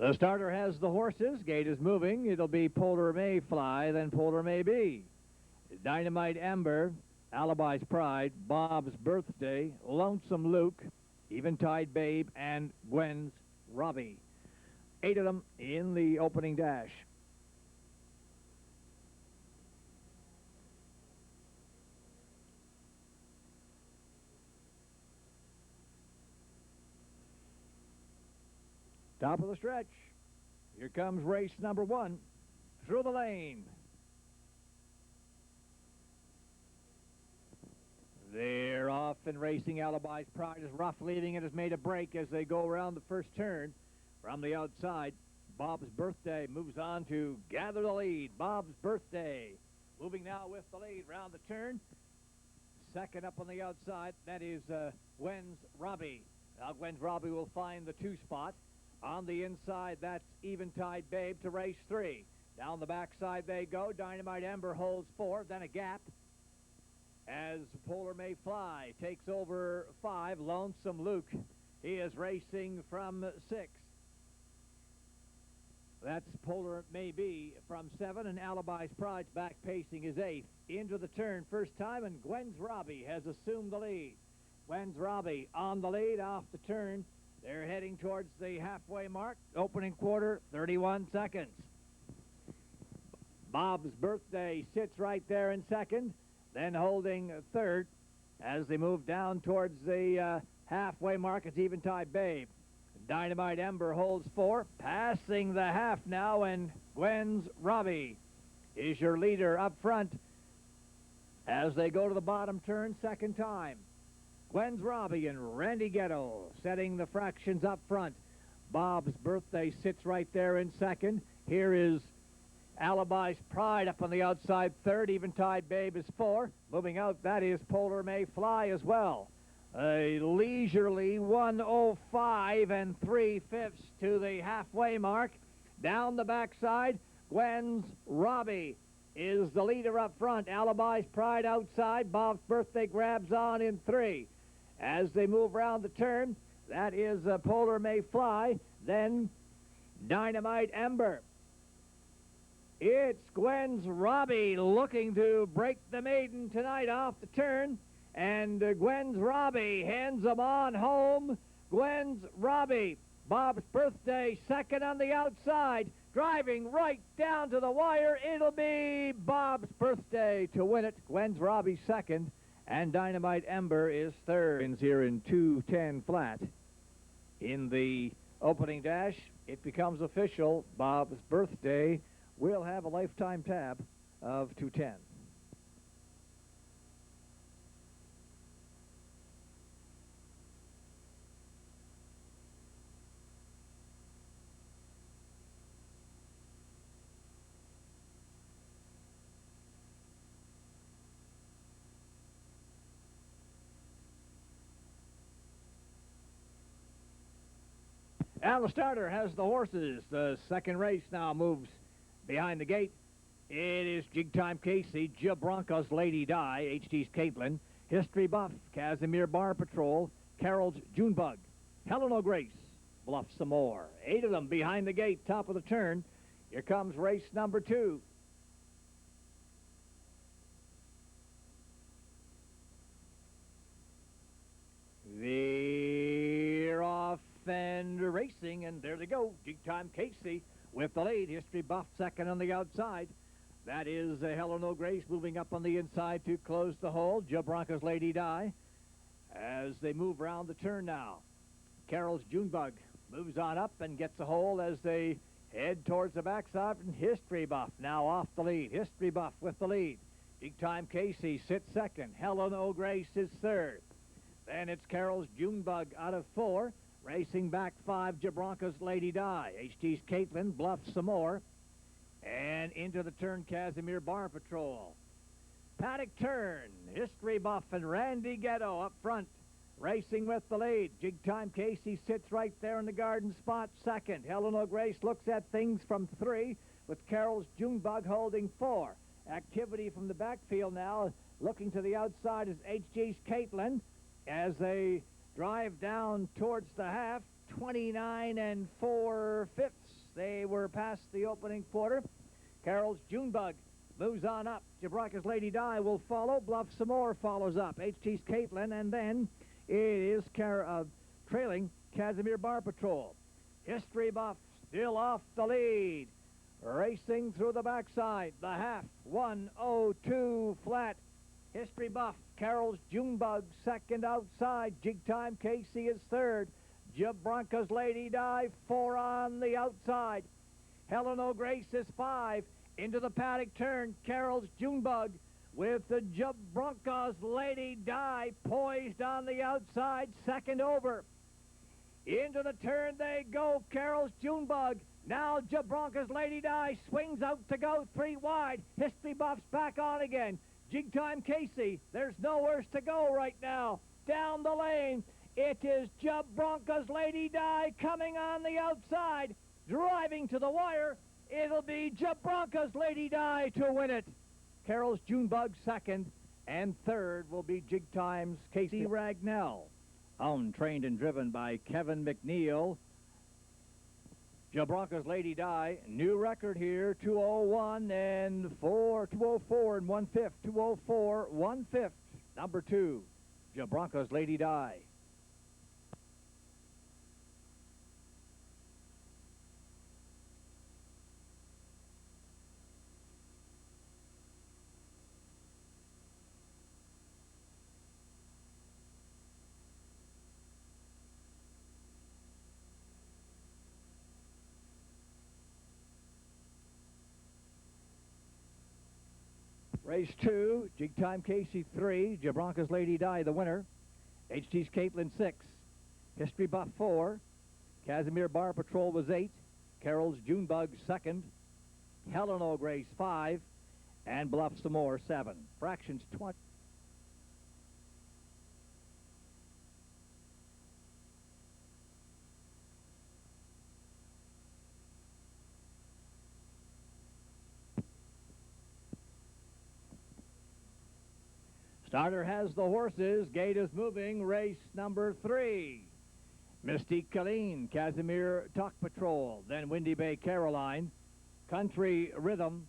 The starter has the horses. Gate is moving. It'll be Polar May Fly, then Polar May Be. Dynamite Ember, Alibi's Pride, Bob's Birthday, Lonesome Luke, Eventide Babe, and Gwen's Robbie. 8 of them in the opening dash. Top of the stretch. Here comes race number 1. Through the lane. They're off and racing. Alibi's Pride is rough leading and has made a break as they go around the first turn. From the outside, Bob's Birthday moves on to gather the lead. Bob's Birthday moving now with the lead round the turn. Second up on the outside, that is Gwen's Robbie. Now Gwen's Robbie will find the 2 spot. On the inside, that's Eventide Babe to race 3. Down the backside they go. Dynamite Ember holds 4, then a gap as Polar May Fly takes over 5. Lonesome Luke, he is racing from 6. That's Polar May Be from 7, and Alibi's Pride's back pacing is 8th. Into the turn first time, and Gwen's Robbie has assumed the lead. Gwen's Robbie on the lead off the turn. They're heading towards the halfway mark. Opening quarter, 31 seconds. Bob's Birthday sits right there in second, then holding third as they move down towards the halfway mark. It's Eventide Babe. Dynamite Ember holds 4, passing the half now, and Gwen's Robbie is your leader up front as they go to the bottom turn second time. Gwen's Robbie and Randy Ghetto setting the fractions up front. Bob's Birthday sits right there in second. Here is Alibi's Pride up on the outside third. Eventide Babe is 4. Moving out, that is Polar May Fly as well. A leisurely 1:05 and 3/5 to the halfway mark. Down the backside, Gwen's Robbie is the leader up front. Alibi's Pride outside. Bob's Birthday grabs on in 3. As they move around the turn, that is Polar May Fly, then Dynamite Ember. It's Gwen's Robbie looking to break the maiden tonight off the turn, and Gwen's Robbie hands them on home. Gwen's Robbie, Bob's Birthday second on the outside, driving right down to the wire. It'll be Bob's Birthday to win it. Gwen's Robbie second, and Dynamite Ember is third. Wins here in 2:10 flat. In the opening dash, it becomes official. Bob's Birthday will have a lifetime tab of 210. And the starter has the horses. The second race now moves behind the gate. It is Jig Time Casey, Jabronca's Lady Di, HT's Caitlin, History Buff, Casimir Bar Patrol, Carol's Junebug, Helen O'Grace, Bluff Some More. 8 of them behind the gate, top of the turn. Here comes race number 2. They're off and racing, and there they go. Jig Time Casey with the lead. History Buff second on the outside. That is Helen O'Grace moving up on the inside to close the hole. Jabronca's Lady Di as they move around the turn now. Carol's Junebug moves on up and gets a hole as they head towards the backside. And History Buff now off the lead. History Buff with the lead. Jig Time Casey sits second. Helen O'Grace is third. Then it's Carol's Junebug out of 4. Racing back 5, Jabronca's Lady Di. HT's Caitlin, Bluff Some More. And into the turn, Casimir Bar Patrol. Paddock turn, History Buff and Randy Ghetto up front. Racing with the lead. Jig Time Casey sits right there in the garden spot second. Helen O'Grace looks at things from 3 with Carol's Junebug holding 4. Activity from the backfield now. Looking to the outside is HG's Caitlin as they drive down towards the half. 29 and 4/5. They were past the opening quarter. Carroll's Junebug moves on up. Jabronka's Lady Di will follow. Bluff some more follows up. HT's Caitlin, and then it is trailing Casimir Bar Patrol. History Buff still off the lead. Racing through the backside. The half, 1:02 flat. History Buff, Carroll's Junebug, second outside. Jig Time Casey is third. Jabronka's Lady Di, 4 on the outside. Helen O'Grace is 5. Into the paddock turn, Carroll's Junebug with the Jabronka's Lady Di poised on the outside, second over. Into the turn they go, Carroll's Junebug. Now Jabronka's Lady Di swings out to go 3 wide. History Buff's back on again. Jig Time Casey, there's nowhere to go right now. Down the lane, it is Jabronka's Lady Di coming on the outside, driving to the wire. It'll be Jabronka's Lady Di to win it. Carroll's Junebug second, and third will be Jig Time's Casey Ragnell. Owned, trained, and driven by Kevin McNeil. Jabronka's Lady Di, new record here, 2:01 and 2:04 and 1/5, 2:04 1/5. Number 2, Jabronka's Lady Di. Race 2, Jig Time Casey 3, Jabronka's Lady Di the winner. HT's Caitlin 6, History Buff 4, Casimir Bar Patrol was 8, Carroll's Junebug second, Helen O'Grace 5, and Bluff some more 7. Fractions 20. Starter has the horses. Gate is moving. Race number 3. Mystique Colleen, Casimir Talk Patrol, then Windy Bay Caroline, Country Rhythm,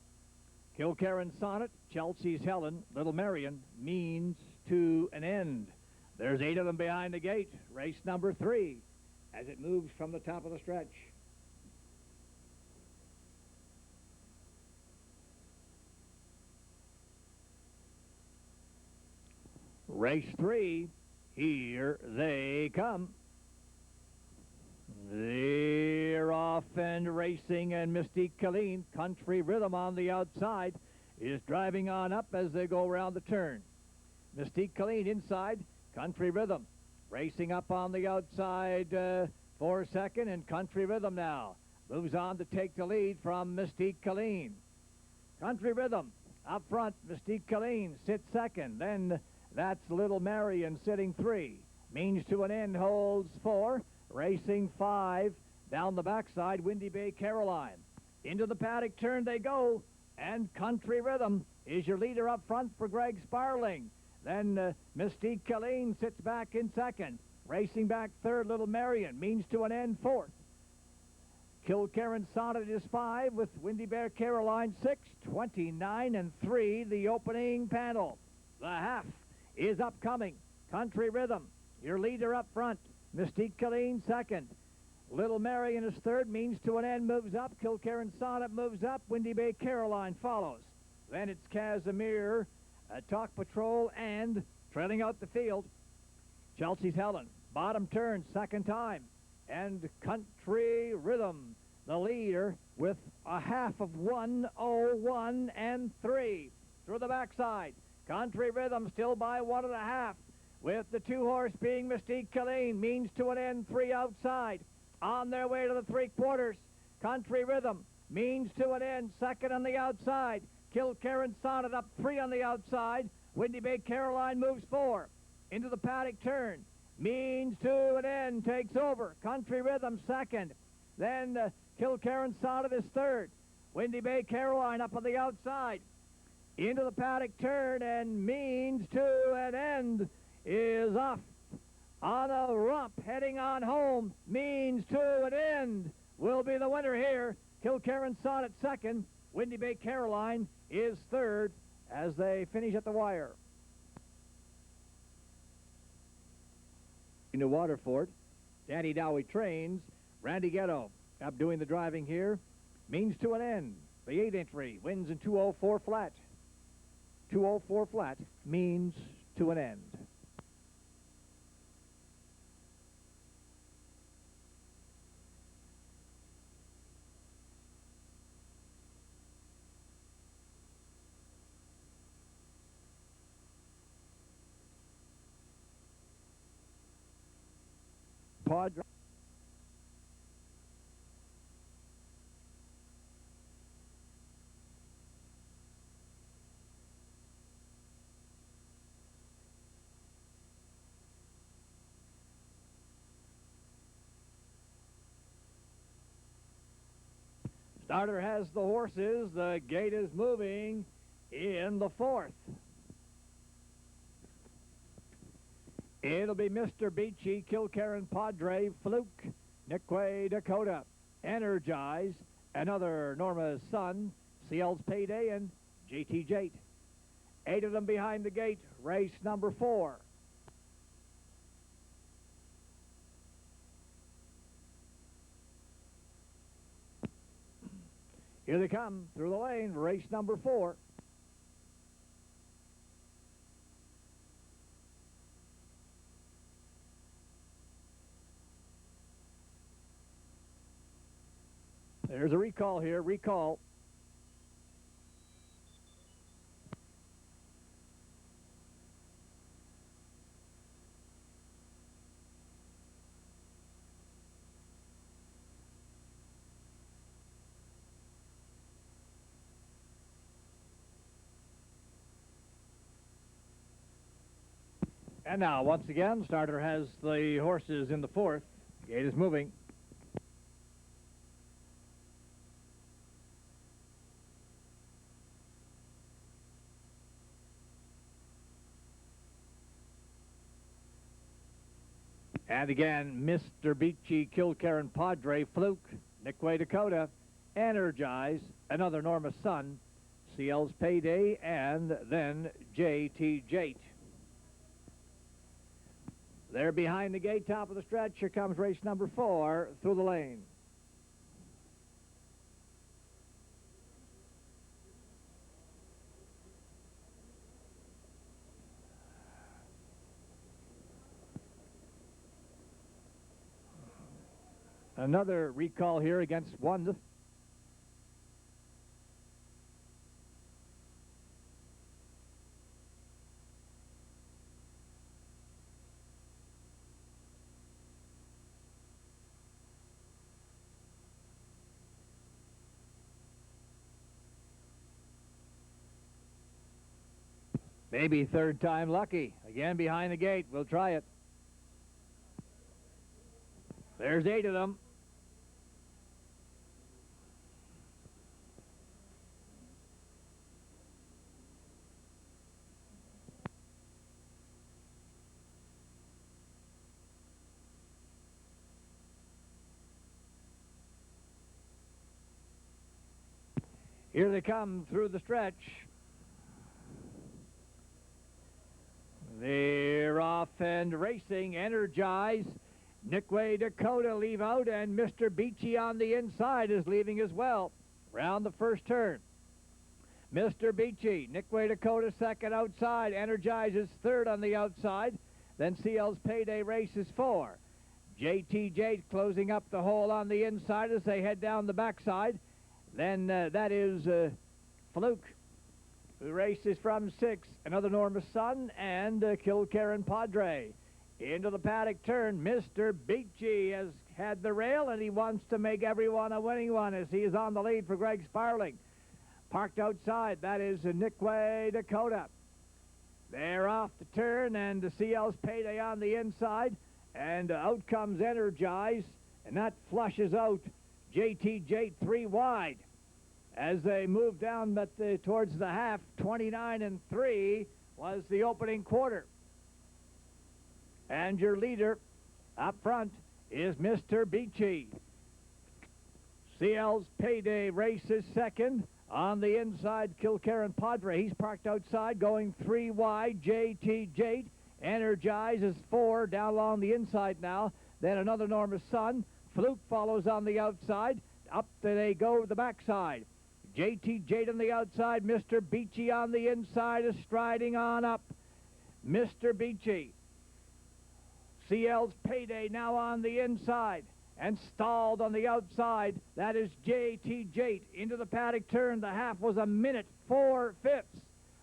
Kilkerran Sonnet, Chelsea's Helen, Little Marion, Means to an End. There's 8 of them behind the gate. Race number 3 as it moves from the top of the stretch. Race 3, here they come. They're off and racing, and Mystique Colleen, Country Rhythm on the outside, is driving on up as they go around the turn. Mystique Colleen inside, Country Rhythm racing up on the outside for second, and Country Rhythm now moves on to take the lead from Mystique Colleen. Country Rhythm up front, Mystique Colleen sits second, then that's Little Marion sitting 3. Means to an End holds 4. Racing 5. Down the backside, Windy Bay Caroline. Into the paddock turn they go. And Country Rhythm is your leader up front for Greg Sparling. Then Mystique Colleen sits back in second. Racing back third, Little Marion. Means to an End 4th. Kilkerran Sonnet is 5 with Windy Bear Caroline 6. 29 and 3, the opening panel. The half is upcoming. Country Rhythm, your leader up front. Mystique Colleen second. Little Marion is third. Means to an End moves up. Kilkerran Sonnet moves up. Windy Bay Caroline follows. Then it's Casimir, Talk Patrol, and trailing out the field, Chelsea's Helen. Bottom turn, second time. And Country Rhythm, the leader, with a half of 1:01 and 3. Through the backside, Country Rhythm still by 1.5, with the 2-horse being Mystique Colleen. Means to an End 3 outside. On their way to the 3/4. Country Rhythm, Means to an End second on the outside. Kilkerran Sonnet up 3 on the outside. Windy Bay Caroline moves 4. Into the paddock turn. Means to an End takes over. Country Rhythm second. Then Kilkerran Sonnet is third. Windy Bay Caroline up on the outside. Into the paddock turn, and Means to an End is off on a romp, heading on home. Means to an End will be the winner here. Kilkerran Sonnet second. Windy Bay Caroline is third as they finish at the wire. Into Waterford. Danny Dowie trains. Randy Ghetto up doing the driving here. Means to an end. The 8 entry wins in 2:04 flat. 2:04 flat means to an end. Padre. Starter has the horses. The gate is moving in the 4th. It'll be Mr. Beachy, Kilkerran Padre, Fluke, Niquay Dakota, Energize, Another Norma's Son, CL's Payday, and JT Jate. 8 of them behind the gate, race number 4. Here they come through the lane, race number 4. There's a recall here, recall. And now, once again, starter has the horses in the 4th. Gate is moving. And again, Mr. Beachy, Kilkerran Padre, Fluke, Niquay Dakota, Energize, Another Norma's Son, CL's Payday, and then JT Jate. They're behind the gate, top of the stretch. Here comes race number 4 through the lane. Another recall here against one. Maybe third time lucky. Again behind the gate. We'll try it. There's 8 of them. Here they come through the stretch. They're off and racing. Energize. Niquay Dakota leave out, and Mr. Beachy on the inside is leaving as well. Round the first turn. Mr. Beachy, Niquay Dakota second outside. Energize is third on the outside. Then CL's Payday races 4. JT Jate closing up the hole on the inside as they head down the backside. Then that is Fluke, who races from 6. Another Norma's Son and Kilkerran Padre. Into the paddock turn, Mr. Beachy has had the rail, and he wants to make everyone a winning one as he is on the lead for Greg Sparling. Parked outside, that is Niquay Dakota. They're off the turn, and the CL's Payday on the inside, and out comes Energize, and that flushes out JT Jate 3 wide. As they move down towards the half, 29 and 3 was the opening quarter. And your leader up front is Mr. Beachy. CL's Payday races second. On the inside, Kilkerran Padre. He's parked outside, going 3 wide. JT Jate energizes 4 down along the inside now. Then another enormous Sun. Fluke follows on the outside. Up they go to the backside. JT Jade on the outside. Mr. Beachy on the inside is striding on up. Mr. Beachy. CL's Payday now on the inside and stalled on the outside. That is JT Jate into the paddock turn. The half was 1:04.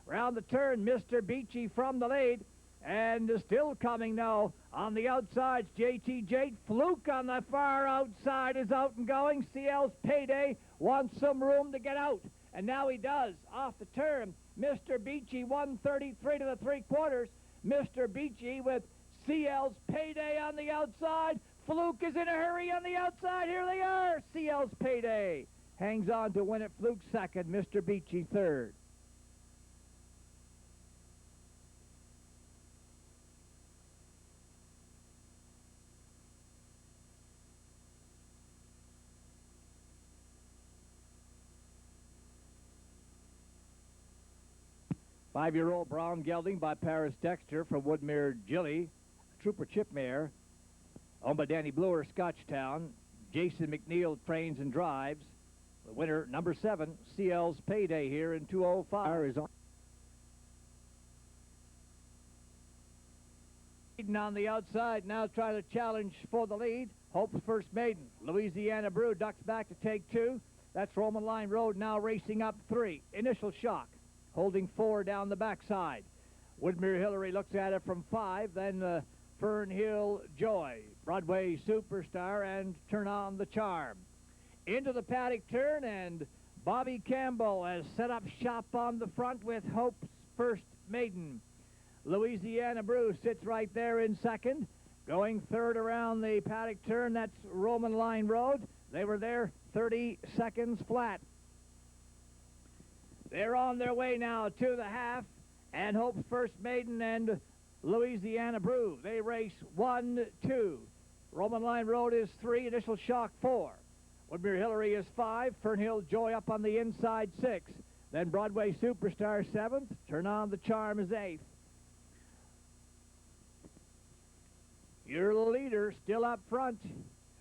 Round the turn, Mr. Beachy from the lead. And still coming now on the outside, JT Jate. Fluke on the far outside is out and going. CL's Payday wants some room to get out. And now he does. Off the turn, Mr. Beachy, 133 to the 3/4. Mr. Beachy with CL's Payday on the outside. Fluke is in a hurry on the outside. Here they are. CL's Payday hangs on to win it. Fluke second, Mr. Beachy third. Five-year-old Brown Gelding by Paris Dexter from Woodmere Gilly. Trooper Chipmare, owned by Danny Bluer, Scotchtown. Jason McNeil trains and drives. The winner, number 7, CL's Payday here in 2:05. Is on the outside, now trying to challenge for the lead. Hope's First Maiden. Louisiana Brew ducks back to take 2. That's Roman Line Road now racing up 3. Initial Shock holding 4 down the backside. Woodmere Hillary looks at it from 5, then Fern Hill Joy, Broadway Superstar, and Turn On the Charm. Into the paddock turn, and Bobby Campbell has set up shop on the front with Hope's First Maiden. Louisiana Brew sits right there in second. Going third around the paddock turn, that's Roman Line Road. They were there 30 seconds flat. They're on their way now to the half, and Hope's First Maiden and Louisiana Brew. They race 1, 2. Roman Line Road is 3, Initial Shock 4. Woodmere Hillary is 5, Fernhill Joy up on the inside 6. Then Broadway Superstar 7th, Turn On the Charm is 8th. Your leader still up front,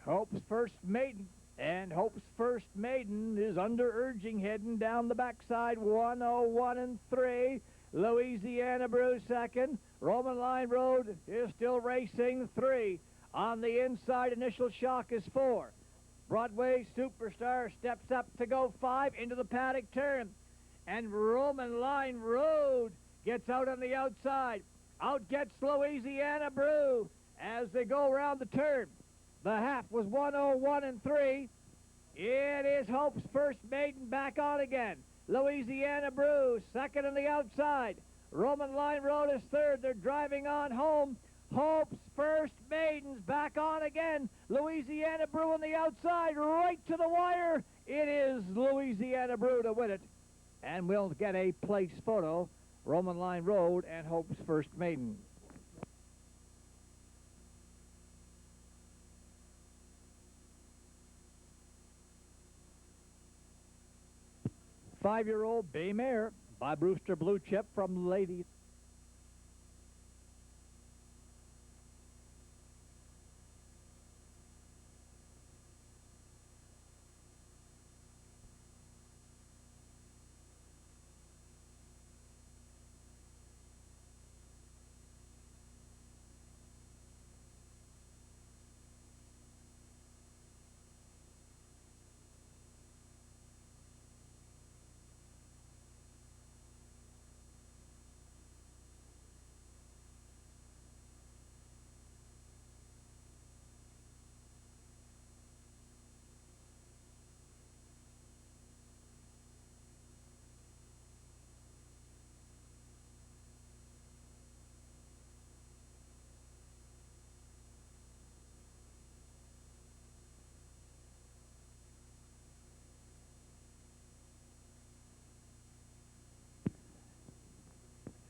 Hope's First Maiden. And Hope's First Maiden is under urging, heading down the backside, 1:01 and 3. Louisiana Brew second. Roman Line Road is still racing 3. On the inside, Initial Shock is 4. Broadway Superstar steps up to go 5 into the paddock turn. And Roman Line Road gets out on the outside. Out gets Louisiana Brew as they go around the turn. The half was 1:01 and 3. It is Hope's First Maiden back on again. Louisiana Brew second on the outside. Roman Line Road is third. They're driving on home. Hope's First Maiden's back on again. Louisiana Brew on the outside, right to the wire. It is Louisiana Brew to win it. And we'll get a place photo. Roman Line Road and Hope's First Maiden. Five-year-old Bay Mare by Brewster Blue Chip from Lady.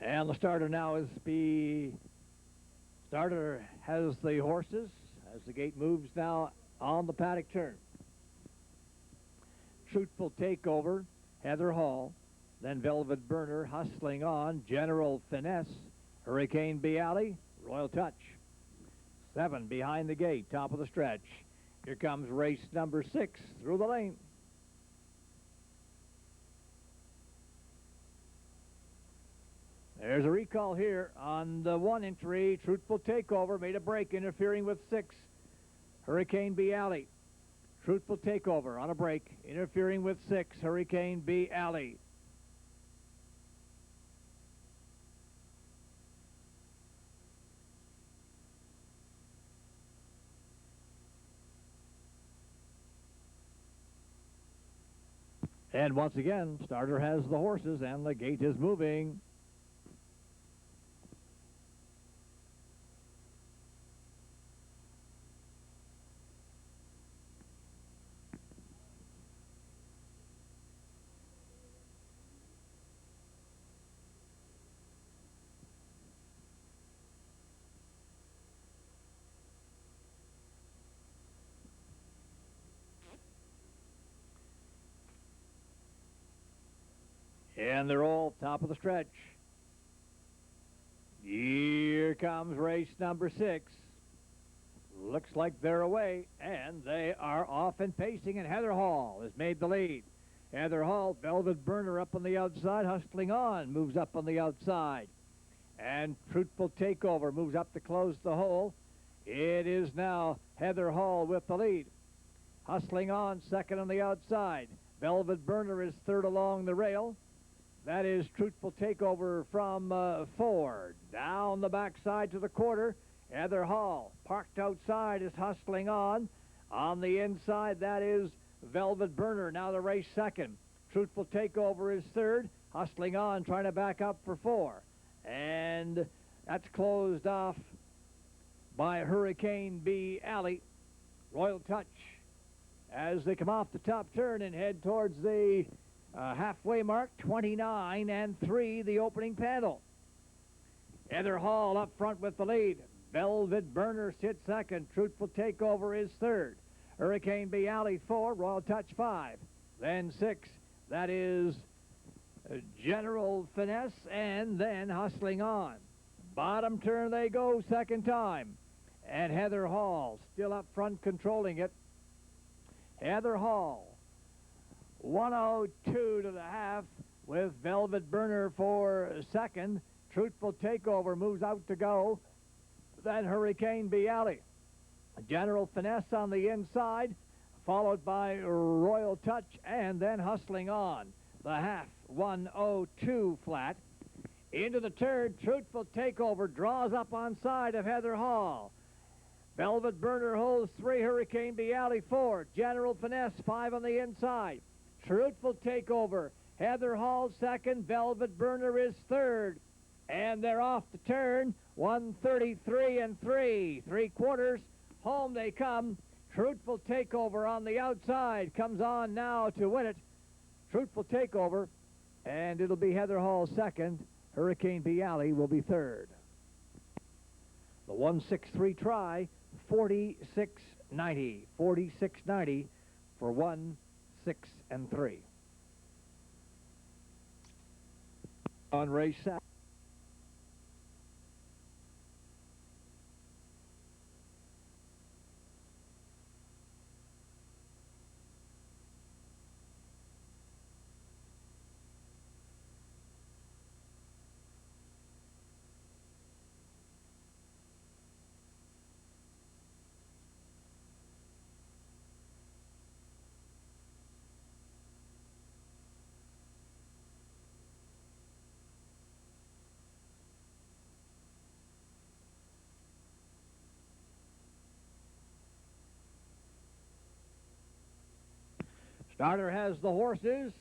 And the starter now is starter has the horses as the gate moves now on the paddock turn. Truthful Takeover, Heather Hall. Then Velvet Burner, Hustling On, General Finesse, Hurricane Alley, Royal Touch. 7 behind the gate, top of the stretch. Here comes race number 6 through the lane. There's a recall here on the 1 entry. Truthful Takeover made a break, interfering with 6, Hurricane Alley. Truthful Takeover on a break, interfering with 6, Hurricane Alley. And once again, starter has the horses and the gate is moving. And they're all top of the stretch. Here comes race number 6. Looks like they're away, and they are off and pacing, and Heather Hall has made the lead. Heather Hall, Velvet Burner up on the outside, Hustling On moves up on the outside. And Truthful Takeover moves up to close the hole. It is now Heather Hall with the lead. Hustling On second on the outside. Velvet Burner is third along the rail. That is Truthful Takeover from 4. Down the backside to the quarter, Heather Hall. Parked outside is Hustling On. On the inside, that is Velvet Burner, now the race second. Truthful Takeover is third. Hustling On trying to back up for 4. And that's closed off by Hurricane Alley. Royal Touch as they come off the top turn and head towards the halfway mark, 29 and 3, the opening panel. Heather Hall up front with the lead. Velvet Burner sits second. Truthful Takeover is third. Hurricane Alley 4, Royal Touch 5. Then 6, that is General Finesse, and then Hustling On. Bottom turn they go second time. And Heather Hall still up front controlling it. Heather Hall 102 to the half with Velvet Burner for second. Truthful Takeover moves out to go. Then Hurricane Alley. General Finesse on the inside, followed by Royal Touch, and then Hustling On. The half, 102 flat. Into the turn, Truthful Takeover draws up on side of Heather Hall. Velvet Burner holds 3, Hurricane Alley 4. General Finesse 5 on the inside. Truthful Takeover. Heather Hall second. Velvet Burner is third. And they're off the turn. 133 and 3. 3/4. Home they come. Truthful Takeover on the outside. Comes on now to win it. Truthful Takeover. And it'll be Heather Hall second. Hurricane Alley will be third. The 1-6-3 try. 46.90. 46.90 for 1, 6, and 3. On race 7. Starter has the horses.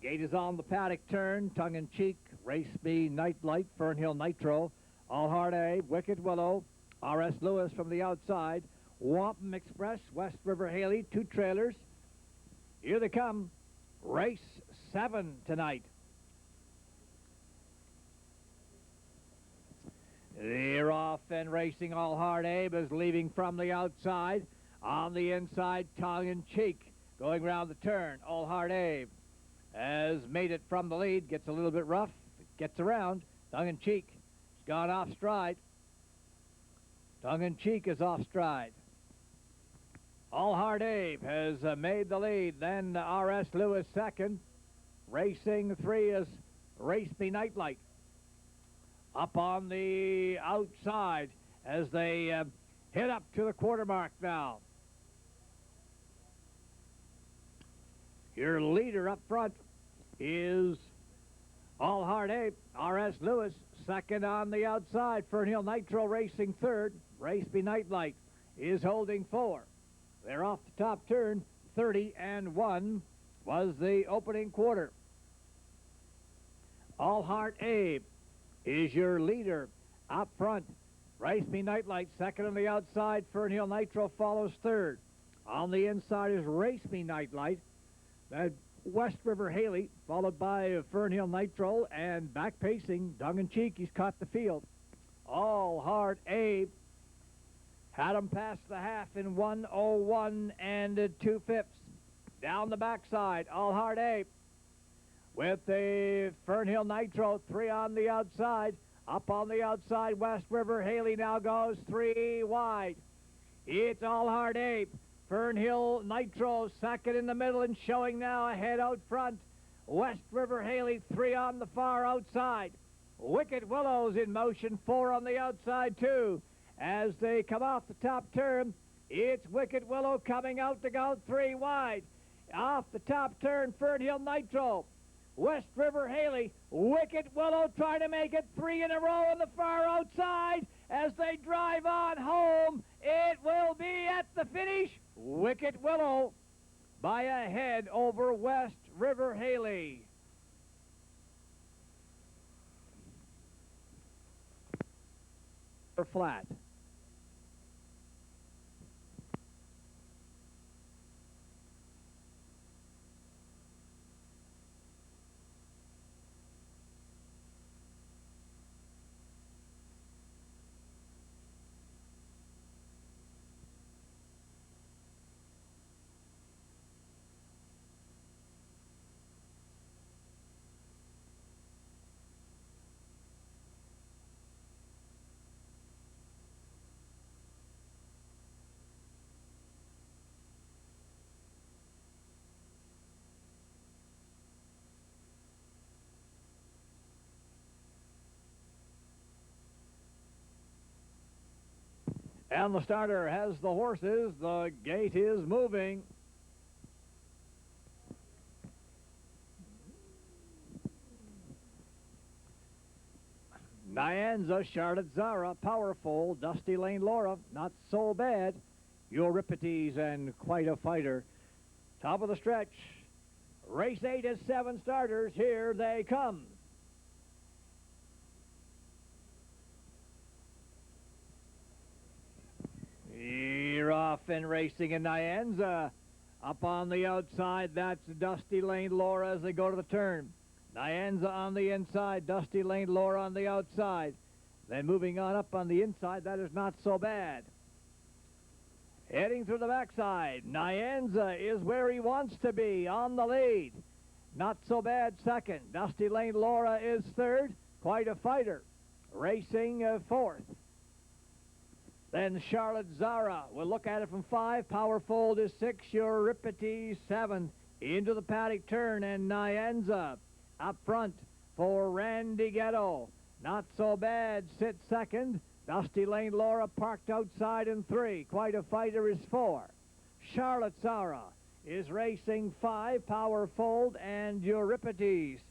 Gate is on the paddock turn. Tongue-in-cheek. Race B, Nightlight, Fernhill Nitro. All Hard A, Wicked Willow. R.S. Lewis from the outside. Wampum Express, West River Haley, 2 trailers. Here they come. Race 7 tonight. They're off and racing. All Hard Abe is leaving from the outside. On the inside, Tongue-in-cheek. Going round the turn, All Heart Abe has made it from the lead, gets a little bit rough, gets around, tongue-in-cheek. He's gone off stride. Tongue-in-cheek is off stride. All Heart Abe has made the lead. Then R.S. Lewis second. Racing 3 is Race Me Nightlight. Up on the outside as they hit up to the quarter mark now. Your leader up front is All Heart Ape. R.S. Lewis second on the outside. Fernhill Nitro racing third. Race Me Nightlight is holding 4. They're off the top turn. 30-1 was the opening quarter. All Heart Abe is your leader up front. Race Me Nightlight second on the outside. Fernhill Nitro follows third. On the inside is Race Me Nightlight. That West River Haley, followed by Fernhill Nitro, and back pacing, tongue-in-cheek, he's caught the field. All Heart Abe had him past the half in 1:01 and 2/5. Down the backside, All Heart Abe with the Fernhill Nitro, 3 on the outside. Up on the outside, West River Haley now goes 3 wide. It's All Heart Abe. Fernhill Nitro second in the middle and showing now ahead out front. West River Haley 3 on the far outside. Wicked Willows in motion, 4 on the outside too. As they come off the top turn, it's Wicked Willow coming out to go 3 wide. Off the top turn, Fernhill Nitro. West River Haley, Wicked Willow trying to make it 3 in a row on the far outside. As they drive on home, it will be at the finish. Wicked Willow by a head over West River Haley. Flat. And the starter has the horses. The gate is moving. Nyanza, Charlotte Zara, Powerful, Dusty Lane Laura, Not So Bad, Euripides, and Quite a Fighter. Top of the stretch. Race 8 is 7 starters. Here they come. You're off and racing in Nyanza. Up on the outside, that's Dusty Lane Laura as they go to the turn. Nyanza on the inside, Dusty Lane Laura on the outside. Then moving on up on the inside, that is Not So Bad. Heading through the backside, Nyanza is where he wants to be, on the lead. Not So Bad second. Dusty Lane Laura is third. Quite a Fighter racing fourth. Then Charlotte Zara, we'll look at it from 5. Powerfold is 6. Euripides 7. Into the paddock turn, and Nyanza up front for Randy Ghetto. Not So Bad sits second. Dusty Lane Laura parked outside in 3. Quite a Fighter is 4. Charlotte Zara is racing 5. Powerfold and Euripides.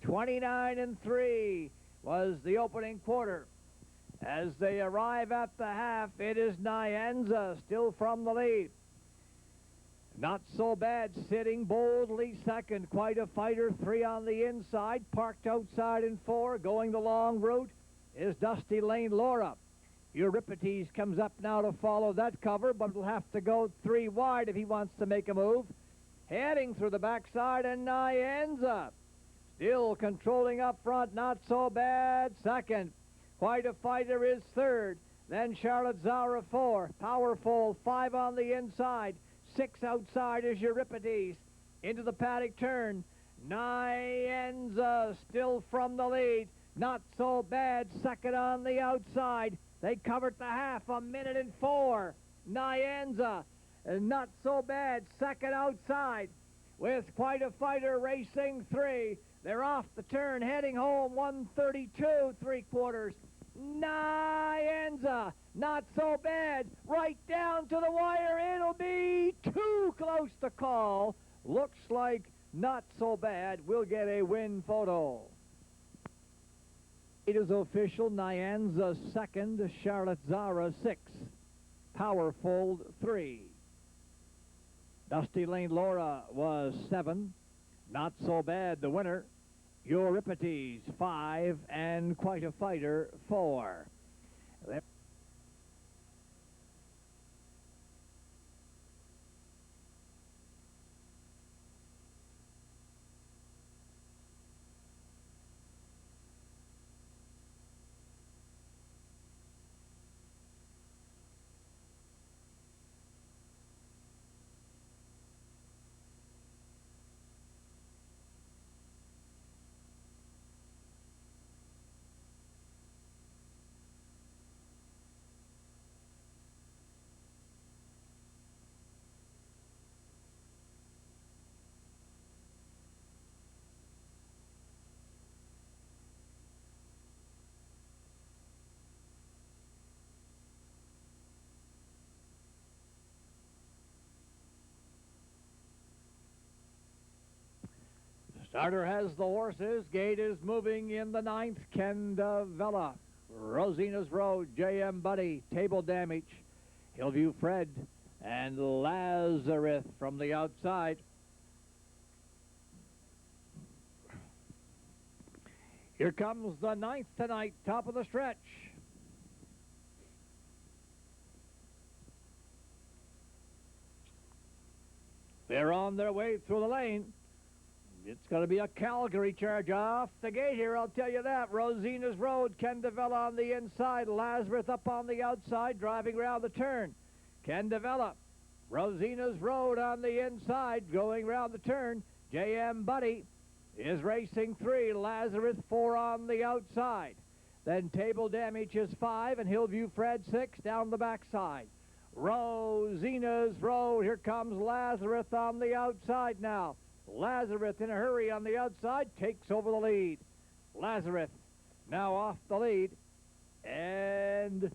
29-3 was the opening quarter. As they arrive at the half, it is Nyanza still from the lead. Not So Bad sitting boldly second. Quite a Fighter 3 on the inside. Parked outside in 4. Going the long route is Dusty Lane Laura. Euripides comes up now to follow that cover, but will have to go 3 wide if he wants to make a move. Heading through the backside, and Nyanza still controlling up front. Not So Bad second. Quite a Fighter is third. Then Charlotte Zara 4. Powerful 5 on the inside. 6 outside is Euripides. Into the paddock turn. Nyenza still from the lead. Not so bad, second on the outside. They covered the half, 1:04. Nyenza, not so bad, second outside. With Quite a Fighter racing 3. They're off the turn, heading home, 1:32 3/4. Nyenza, not so bad, right down to the wire. It'll be too close to call. Looks like Not So Bad will get a win photo. It is official. Nyenza second, Charlotte Zara 6, Powerfold 3. Dusty Lane Laura was 7. Not So Bad, the winner. Euripides 5, and Quite a Fighter 4. Starter has the horses. Gate is moving in the 9th. Kendavella, Rosina's Road, J.M. Buddy, Table Damage, Hillview Fred, and Lazarus from the outside. Here comes the 9th tonight, top of the stretch. They're on their way through the lane. It's going to be a Calgary charge off the gate here, I'll tell you that. Rosina's Road, Kendavella on the inside, Lazarus up on the outside, driving around the turn. Kendavella, Rosina's Road on the inside, going around the turn. J.M. Buddy is racing 3, Lazarus 4 on the outside. Then Table Damage is 5, and Hillview Fred 6 down the backside. Rosina's Road, here comes Lazarus on the outside now. Lazarus in a hurry on the outside, takes over the lead. Lazarus now off the lead. And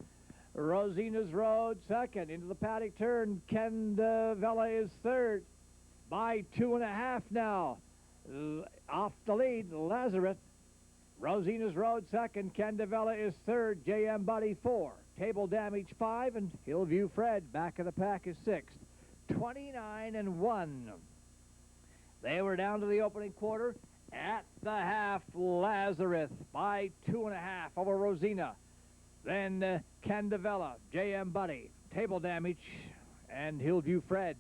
Rosina's Road second. Into the paddock turn, Kendavella is third. By 2.5 now. Off the lead, Lazarus. Rosina's Road second, Kendavella is third, J.M. Buddy 4. Table Damage 5, and Hillview Fred back of the pack is 6th. 29-1. They were down to the opening quarter. At the half, Lazarus by 2.5 over Rosina. Then Kendavella, J.M. Buddy, Table Damage, and Hillview Fred.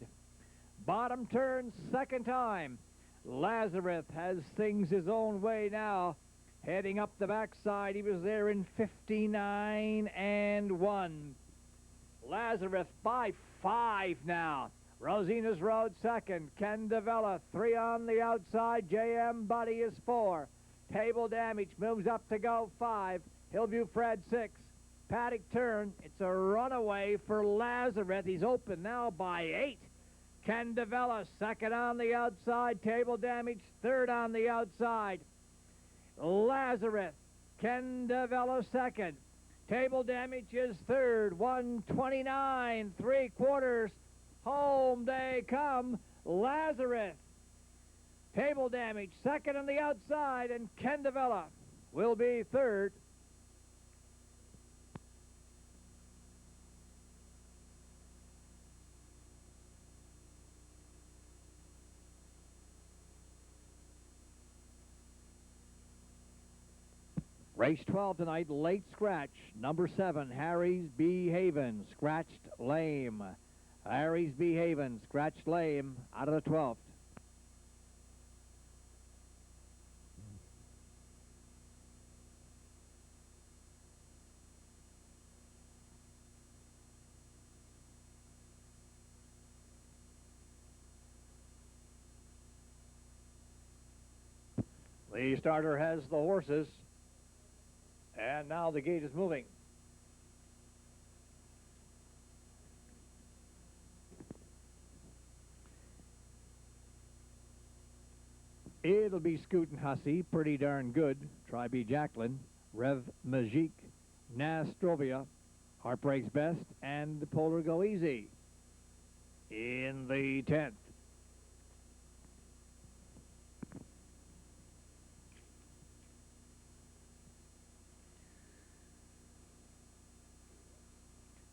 Bottom turn, second time. Lazarus has things his own way now. Heading up the backside, he was there in 59-1. Lazarus by 5 now. Rosina's Road second. Kendavella 3 on the outside. J.M. Buddy is 4. Table Damage moves up to go 5. Hillview Fred 6. Paddock turn. It's a runaway for Lazarus. He's open now by 8. Kendavella second on the outside. Table Damage third on the outside. Lazarus. Kendavella second. Table Damage is third. 129 3/4. Home they come. Lazarus. Table Damage second on the outside, and Kendavella will be third. Race 12 tonight, late scratch. Number 7, Harry's Behavin', scratched lame. Harry's Behavin', scratched lame, out of the 12th. The starter has the horses, and now the gate is moving. It'll be Scootin' Hussy, Pretty Darn Good, Try Be Jacqueline, Rev Magique, Nastrovia, Heartbreak's Best, and Polar Go Easy in the 10th.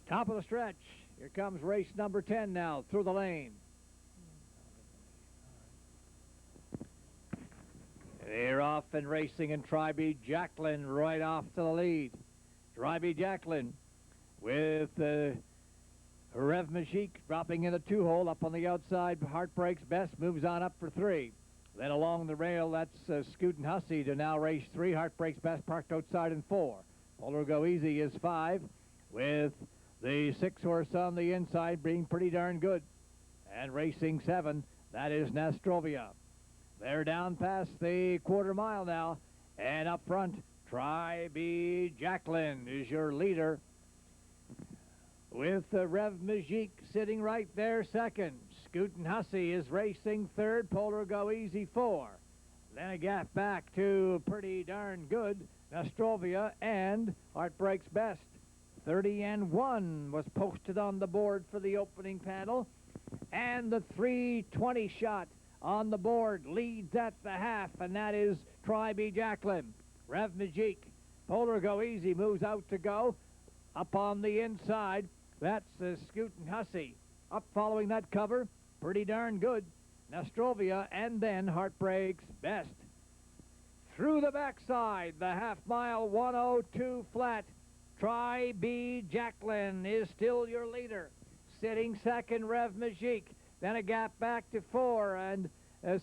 Top of the stretch. Here comes race number 10 now, through the lane. They're off and racing, and Try Be Jacqueline right off to the lead. Try Be Jacqueline with Rev Magique dropping in the 2-hole up on the outside. Heartbreak's Best moves on up for 3. Then along the rail, that's Scootin' Hussy to now race 3. Heartbreak's Best parked outside in 4. Polar Go Easy is 5, with the 6-horse on the inside being Pretty Darn Good. And racing 7, that is Nastrovia. They're down past the quarter mile now, and up front, Try Be Jacqueline is your leader, with Rev Magique sitting right there second. Scootin' Hussy is racing third, Polar Go Easy 4. Then a gap back to Pretty Darn Good, Nastrovia, and Heartbreak's Best. 30-1 was posted on the board for the opening panel, and the 3:20 shot on the board leads at the half, and that is Try Be Jacqueline. Rev Magique, Polar Go Easy moves out to go. Up on the inside, that's Scootin' Hussy. Up following that cover, Pretty Darn Good, Nastrovia, and then Heartbreak's Best. Through the backside, the half-mile 102 flat, Try Be Jacqueline is still your leader. Sitting second, Rev Magique. Then a gap back to 4, and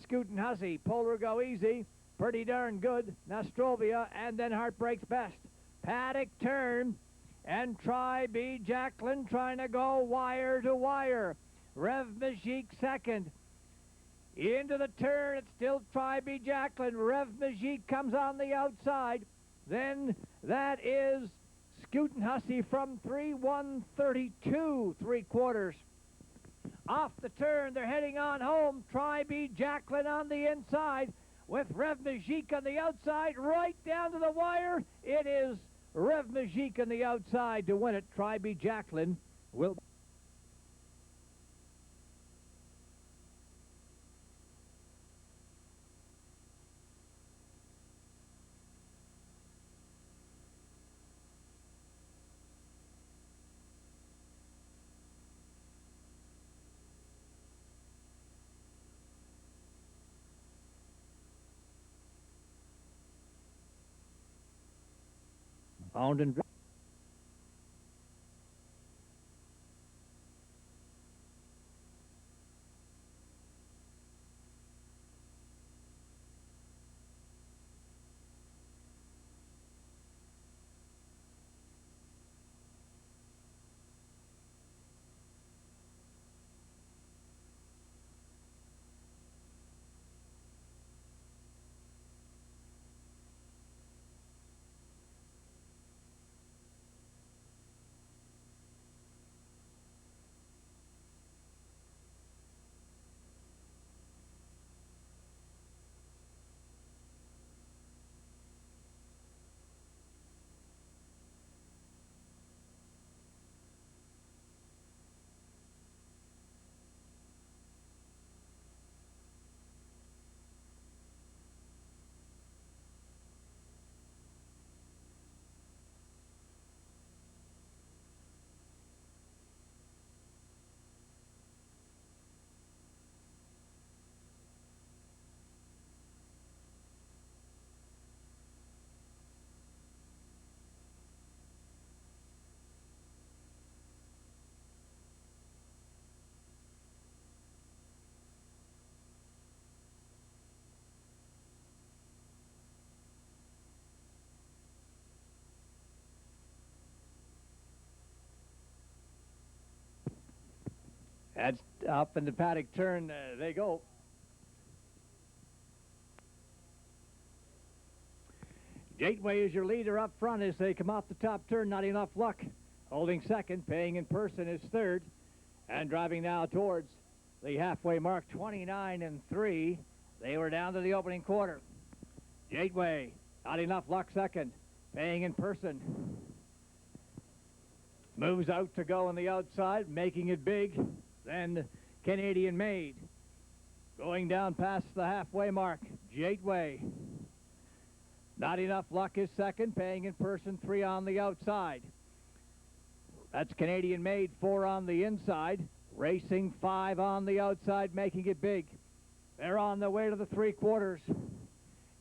Scootin' Hussy, Polar Go Easy, Pretty Darn Good, Nastrovia, and then Heartbreak's Best. Paddock turn, and Try Be Jacqueline trying to go wire to wire. Rev Magique second. Into the turn, it's still Try Be Jacqueline. Rev Magique comes on the outside. Then that is Scootin' Hussy from 3:132 3/4. Off the turn, they're heading on home. Try Be Jacqueline on the inside with Rev Magique on the outside, right down to the wire. It is Rev Magique on the outside to win it. Try Be Jacqueline will... Found and that's up in the paddock turn. They go. Gateway is your leader up front as they come off the top turn. Not Enough Luck holding second. Paying in Person is third. And driving now towards the halfway mark, 29 and 3. They were down to the opening quarter. Gateway, Not Enough Luck second. Paying in Person moves out to go on the outside, making it big. Then Canadian Made going down past the halfway mark. Gateway, Not Enough Luck is second. Paying in Person, 3 on the outside. That's Canadian Made, 4 on the inside. Racing 5 on the outside, making it big. They're on the way to the 3/4.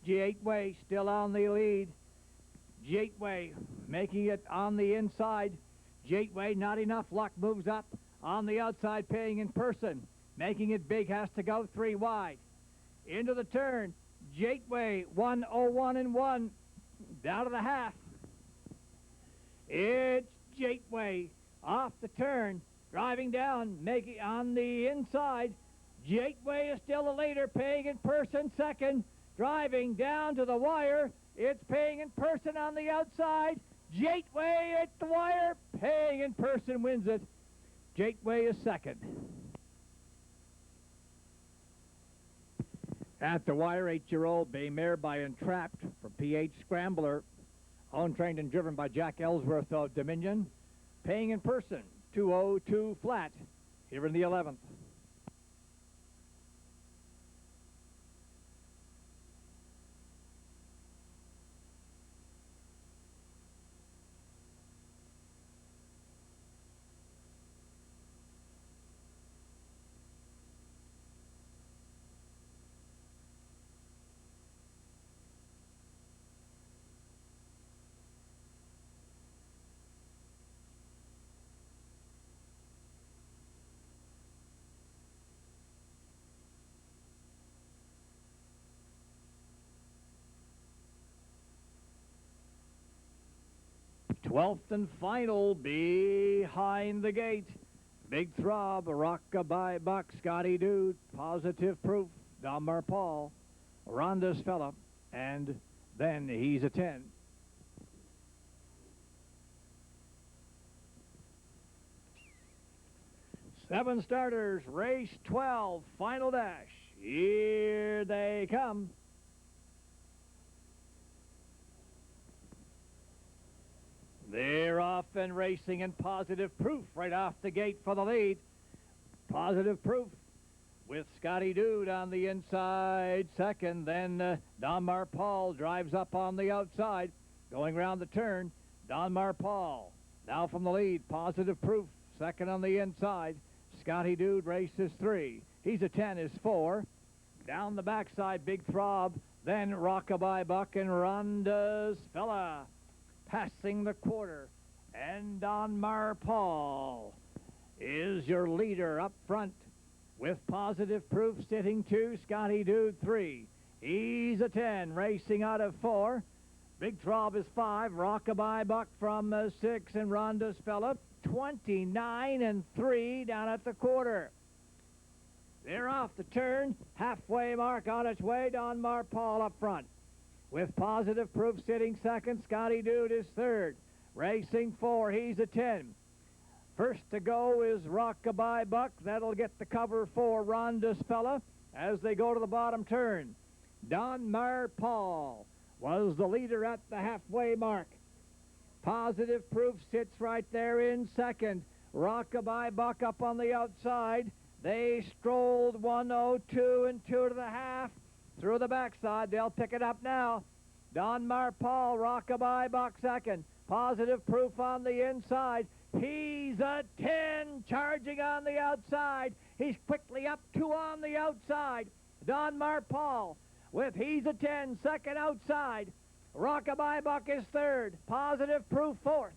Gateway still on the lead. Gateway making it on the inside. Gateway, Not Enough Luck moves up on the outside. Paying in Person, making it big, has to go 3 wide. Into the turn. Gateway, 101 and 1. Down to the half. It's Gateway off the turn, driving down, making on the inside. Gateway is still the leader. Paying in Person second, driving down to the wire. It's Paying in Person on the outside. Gateway at the wire. Paying in Person wins it. Gateway is second. At the wire, 8-year-old Bay Mare by Entrapped from PH Scrambler. Owned, trained, and driven by Jack Ellsworth of Dominion. Paying in Person, 202 flat, here in the 11th. Twelfth and final, Behind the Gate. Big Throb, Rockabye Buck, Scotty Dude, Positive Proof, Donmar Paul, Rhonda's Fella, and then He's a 10. Seven starters, race 12, final dash. Here they come. They're off and racing, and Positive Proof right off the gate for the lead. Positive Proof with Scotty Dude on the inside second. Then Donmar Paul drives up on the outside, going around the turn. Donmar Paul now from the lead. Positive Proof second on the inside. Scotty Dude races 3. He's a 10 is 4. Down the backside, Big Throb. Then Rockabye Buck and Rhonda's Fella. Passing the quarter, and Donmar Paul is your leader up front with Positive Proof sitting 2, Scotty Dude 3. He's a 10, racing out of 4. Big Throb is 5, Rockabye Buck from 6, and Rhonda's Fella 29 and 3 down at the quarter. They're off the turn, halfway mark on its way. Donmar Paul up front with Positive Proof sitting second. Scotty Dude is third. Racing 4, he's a 10. First to go is Rockabye Buck. That'll get the cover for Rhonda's Fella as they go to the bottom turn. Donmar Paul was the leader at the halfway mark. Positive Proof sits right there in second. Rockabye Buck up on the outside. They strolled 102 and 2 to the half. Through the backside, they'll pick it up now. Donmar Paul, Rockabye Buck second. Positive Proof on the inside. He's a 10, charging on the outside. He's quickly up 2 on the outside. Donmar Paul with He's a 10, second outside. Rockabye Buck is third. Positive Proof fourth.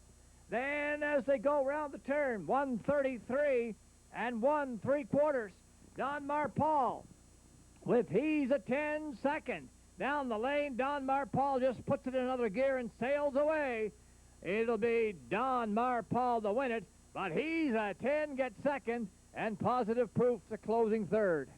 Then as they go round the turn, 133 and 1 3/4. Donmar Paul with He's a 10 second. Down the lane, Donmar Paul just puts it in another gear and sails away. It'll be Donmar Paul to win it, but He's a 10 gets second, and Positive Proof the closing third.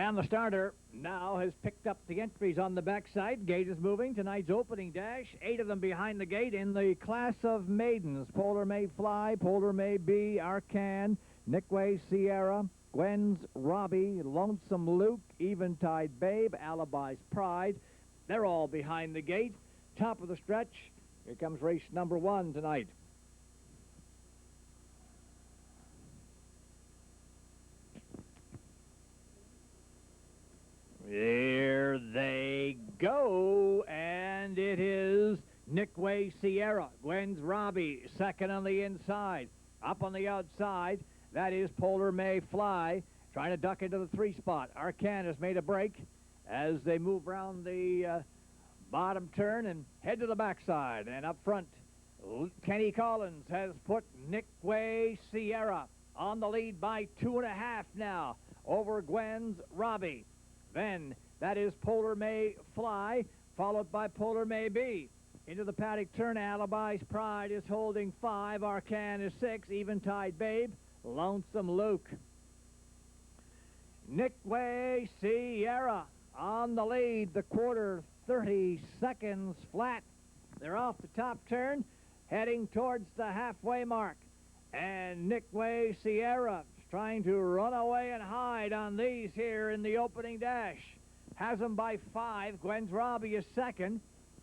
And the starter now has picked up the entries on the backside. Gate is moving. Tonight's opening dash, 8 of them behind the gate in the class of maidens. Polar May Fly, Polar May Be, Arcan, Nickway Sierra, Gwen's Robbie, Lonesome Luke, Eventide Babe, Alibi's Pride. They're all behind the gate. Top of the stretch. Here comes race number 1 tonight. Here they go, and it is Nickway Sierra. Gwen's Robbie, second on the inside. Up on the outside, that is Polar May Fly, trying to duck into the 3 spot. Arcan has made a break as they move around the bottom turn and head to the backside. And up front, Kenny Collins has put Nickway Sierra on the lead by 2.5 now over Gwen's Robbie. Then that is Polar May Fly, followed by Polar May Be. Into the paddock turn, Alibi's Pride is holding 5. Arcan is 6. Eventide Babe, Lonesome Luke. Nickway Sierra on the lead, the quarter 30 seconds flat. They're off the top turn, heading towards the halfway mark. And Nickway Sierra trying to run away and hide on these here in the opening dash. Has them by 5. Gwen's Robbie is second.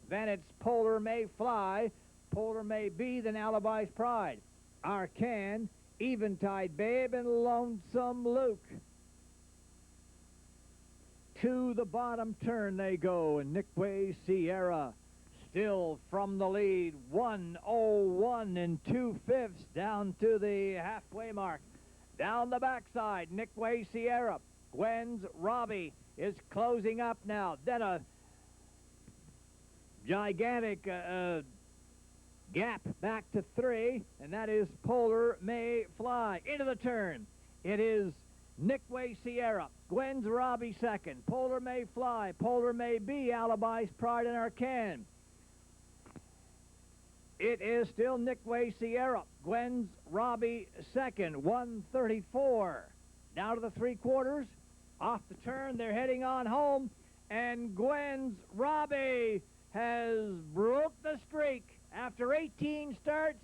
Then it's Polar May Fly, Polar May Be, then Alibi's Pride. Arcan, Eventide Babe, and Lonesome Luke. To the bottom turn they go, and Nickway Sierra still from the lead. 1:01 and 2/5 down to the halfway mark. Down the backside, Nickway Sierra. Gwen's Robbie is closing up now. Then a gigantic gap back to 3, and that is Polar May Fly. Into the turn, it is Nickway Sierra. Gwen's Robbie second. Polar May Fly, Polar May Be, Alibi's Pride, and Arcan. It is still Nickway Sierra. Gwen's Robbie second, 1:34. Now to the 3/4. Off the turn, they're heading on home, and Gwen's Robbie has broke the streak. After 18 starts,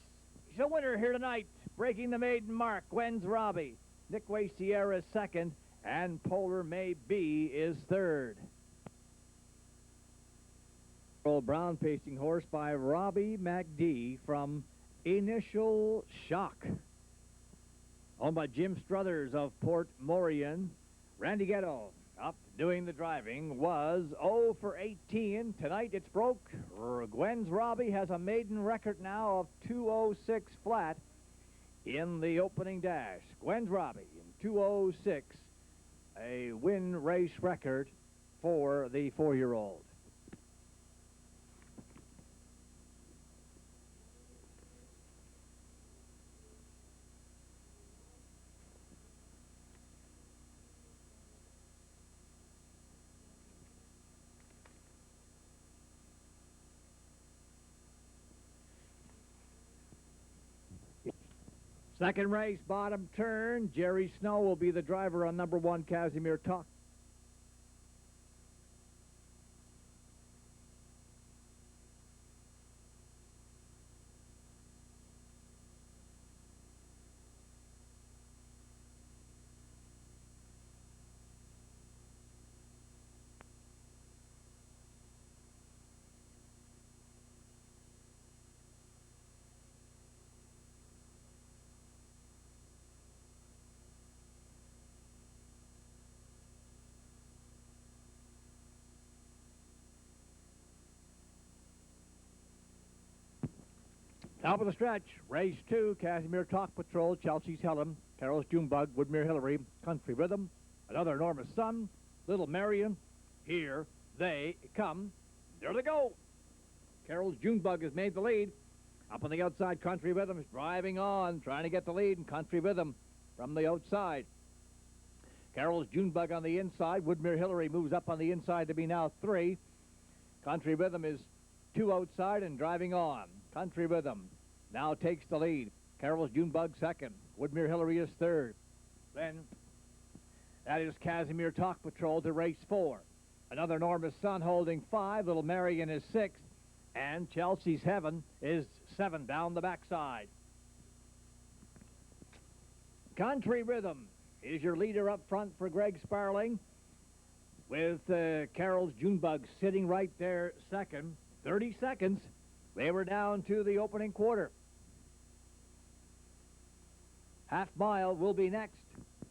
she's a winner here tonight, breaking the maiden mark. Gwen's Robbie. Nickway Sierra is second, and Polar May Be is third. Brown pacing horse by Robbie MacD from Initial Shock. Owned by Jim Struthers of Port Morion. Randy Ghetto up doing the driving was 0 for 18. Tonight it's broke. Gwen's Robbie has a maiden record now of 2:06 flat in the opening dash. Gwen's Robbie in 2:06, a win race record for the 4-year-old. Second race, bottom turn. Jerry Snow will be the driver on number 1, Casimir Talk. Top of the stretch, race 2, Casimir Talk Patrol, Chelsea's Helen, Carol's Junebug, Woodmere Hillary, Country Rhythm, Another Enormous Sun, Little Marion. Here they come. There they go. Carol's Junebug has made the lead. Up on the outside, Country Rhythm is driving on, trying to get the lead, and Country Rhythm from the outside. Carol's Junebug on the inside. Woodmere Hillary moves up on the inside to be now 3. Country Rhythm is 2 outside and driving on. Country Rhythm now takes the lead. Carol's Junebug second. Woodmere Hillary is third. Then That is Casimir Talk Patrol to race 4. Another Norma's Son holding 5. Little Marion is 6. And Chelsea's Heaven is 7 down the backside. Country Rhythm is your leader up front for Greg Sparling, with Carol's Junebug sitting right there second. 30 seconds. They were down to the opening quarter. Half mile will be next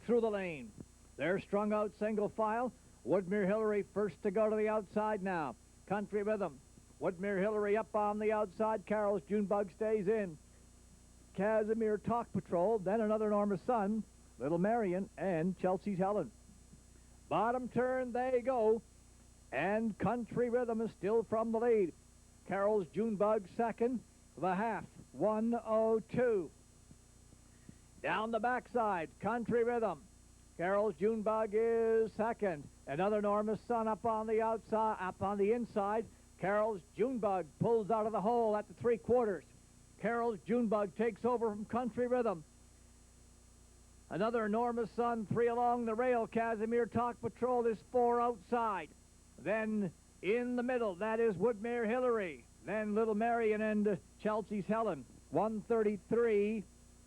through the lane. They're strung out single file. Woodmere Hillary first to go to the outside now. Country Rhythm. Woodmere Hillary up on the outside. Carol's Junebug stays in. Casimir Talk Patrol, then another Norma's Son, Little Marion, and Chelsea's Helen. Bottom turn they go, and Country Rhythm is still from the lead. Carol's Junebug second, the half, 1:02. Down the backside, Country Rhythm. Carol's Junebug is second. Another Norma's Son up on the outside, up on the inside. Carol's Junebug pulls out of the hole at the 3/4. Carol's Junebug takes over from Country Rhythm. Another Norma's Son, 3 along the rail. Casimir Talk Patrol is 4 outside. Then in the middle, that is Woodmere Hillary. Then Little Marion and Chelsea's Helen. 1:33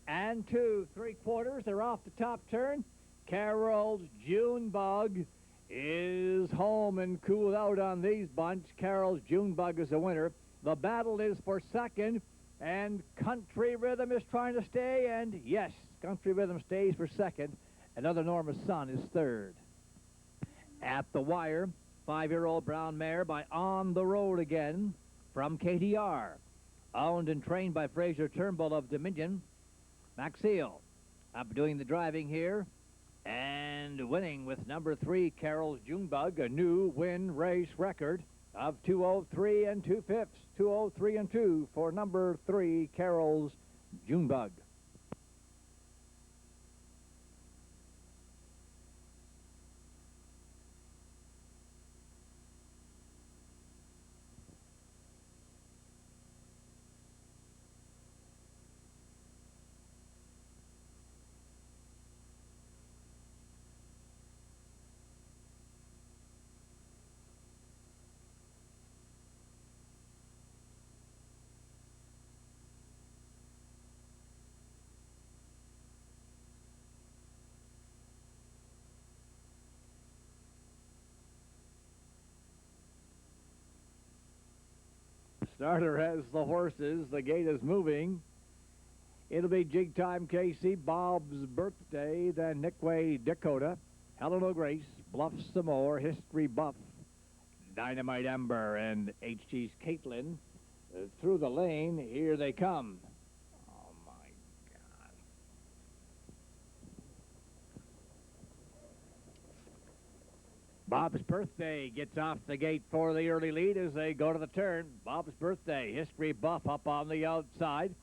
and 2 3/4. They're off the top turn. Carol's Junebug is home and cooled out on these bunch. Carol's Junebug is a winner. The battle is for second, and Country Rhythm is trying to stay, and yes, Country Rhythm stays for second. Another Norma's Son is third. At the wire, 5-year-old brown mare by On the Road Again from KTR. Owned and trained by Fraser Turnbull of Dominion. Maxfield up doing the driving here and winning with number 3, Carol's Junebug, a new win race record of 2:03 and 2/5. 2:03 and 2 for number 3, Carol's Junebug. Starter has the horses. The gate is moving. It'll be Jig Time Casey, Bob's Birthday, then Nickway Dakota, Helen O'Grace, Bluff some more, History Buff, Dynamite Ember, and HG's Caitlin. Through the lane, here they come. Oh, my God. Bob's Birthday gets off the gate for the early lead as they go to the turn. Bob's Birthday, History Buff up on the outside.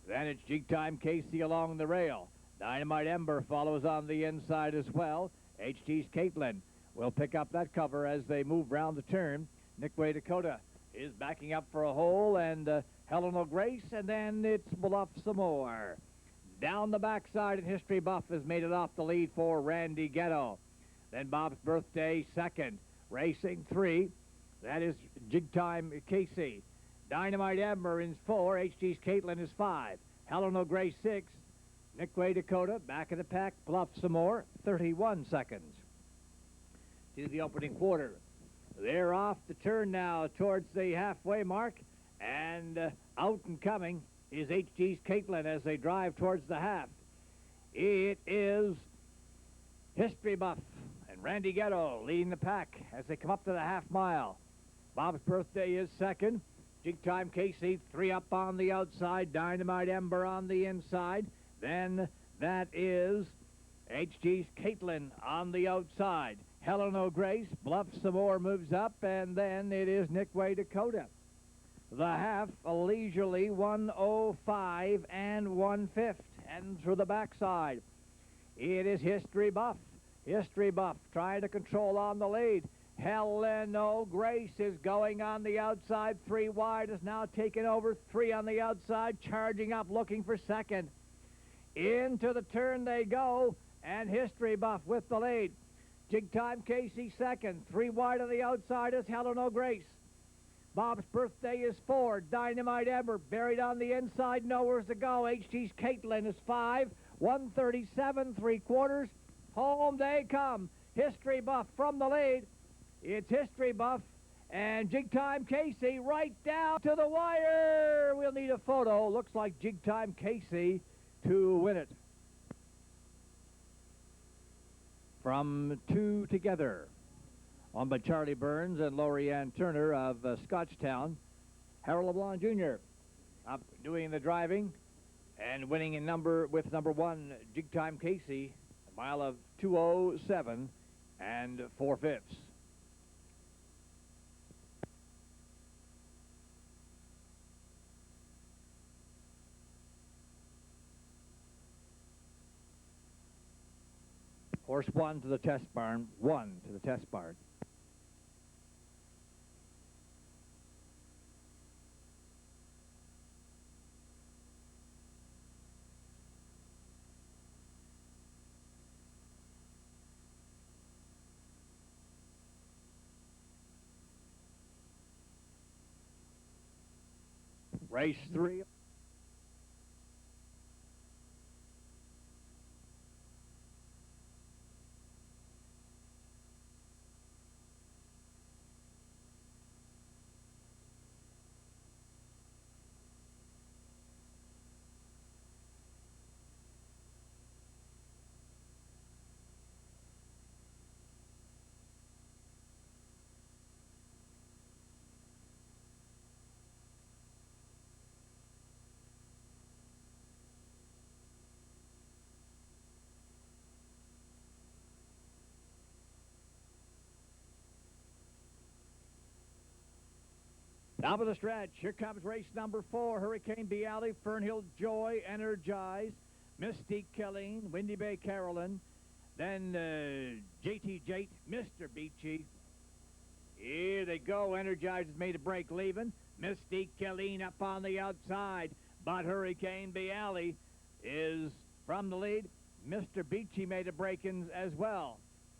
Then it's Jig Time Casey along the rail. Dynamite Ember follows on the inside as well. HG's Caitlin will pick up that cover as they move round the turn. Nickway Dakota is backing up for a hole, and Helen O'Grace, and then it's Bluff some more. Down the backside, and History Buff has made it off the lead for Randy Ghetto. Then Bob's Birthday second, racing 3. That is Jig Time Casey. Dynamite Ember is 4. HG's Caitlin is 5. Helen O'Grace 6. Nickway Dakota back of the pack. Bluff some more. 31 seconds to the opening quarter. They're off the turn now towards the halfway mark, and out and coming is HG's Caitlin as they drive towards the half. It is History Buff and Randy Ghetto leading the pack as they come up to the half mile. Bob's Birthday is second. Jig Time Casey, 3 up on the outside. Dynamite Ember on the inside. Then that is HG's Caitlin on the outside. Helen O'Grace, Bluff some more moves up, and then it is Nickway Dakota. The half, a leisurely 1:05 and 1/5, and through the backside. It is History Buff. History Buff trying to control on the lead. Helen O'Grace is going on the outside. 3 wide is now taken over. 3 on the outside, charging up, looking for second. Into the turn they go, and History Buff with the lead. Jig Time Casey second. 3 wide on the outside is Helen O'Grace. Bob's Birthday is 4. Dynamite Ember buried on the inside. Nowhere's to go. HG's Caitlin is 5. 137 3/4. Home they come. History Buff from the lead. It's History Buff and Jig Time Casey right down to the wire. We'll need a photo. Looks like Jig Time Casey to win it. From 2 together. On by Charlie Burns and Lorianne Turner of Scotchtown. Harold LeBlanc Jr. up doing the driving and winning in number 1, Jig Time Casey, a mile of 2:07 and 4/5. Horse 1 to the test barn, 1 to the test barn. Race 3. Down to the stretch. Here comes race number 4. Hurricane Bialy, Fernhill Joy, Energize, Mystique Kelleen, Windy Bay Carolyn. Then JT Jate, Mr. Beachy. Here they go. Energize has made a break leaving. Mystique Kelleen up on the outside. But Hurricane Bialy is from the lead. Mr. Beachy made a break in as well.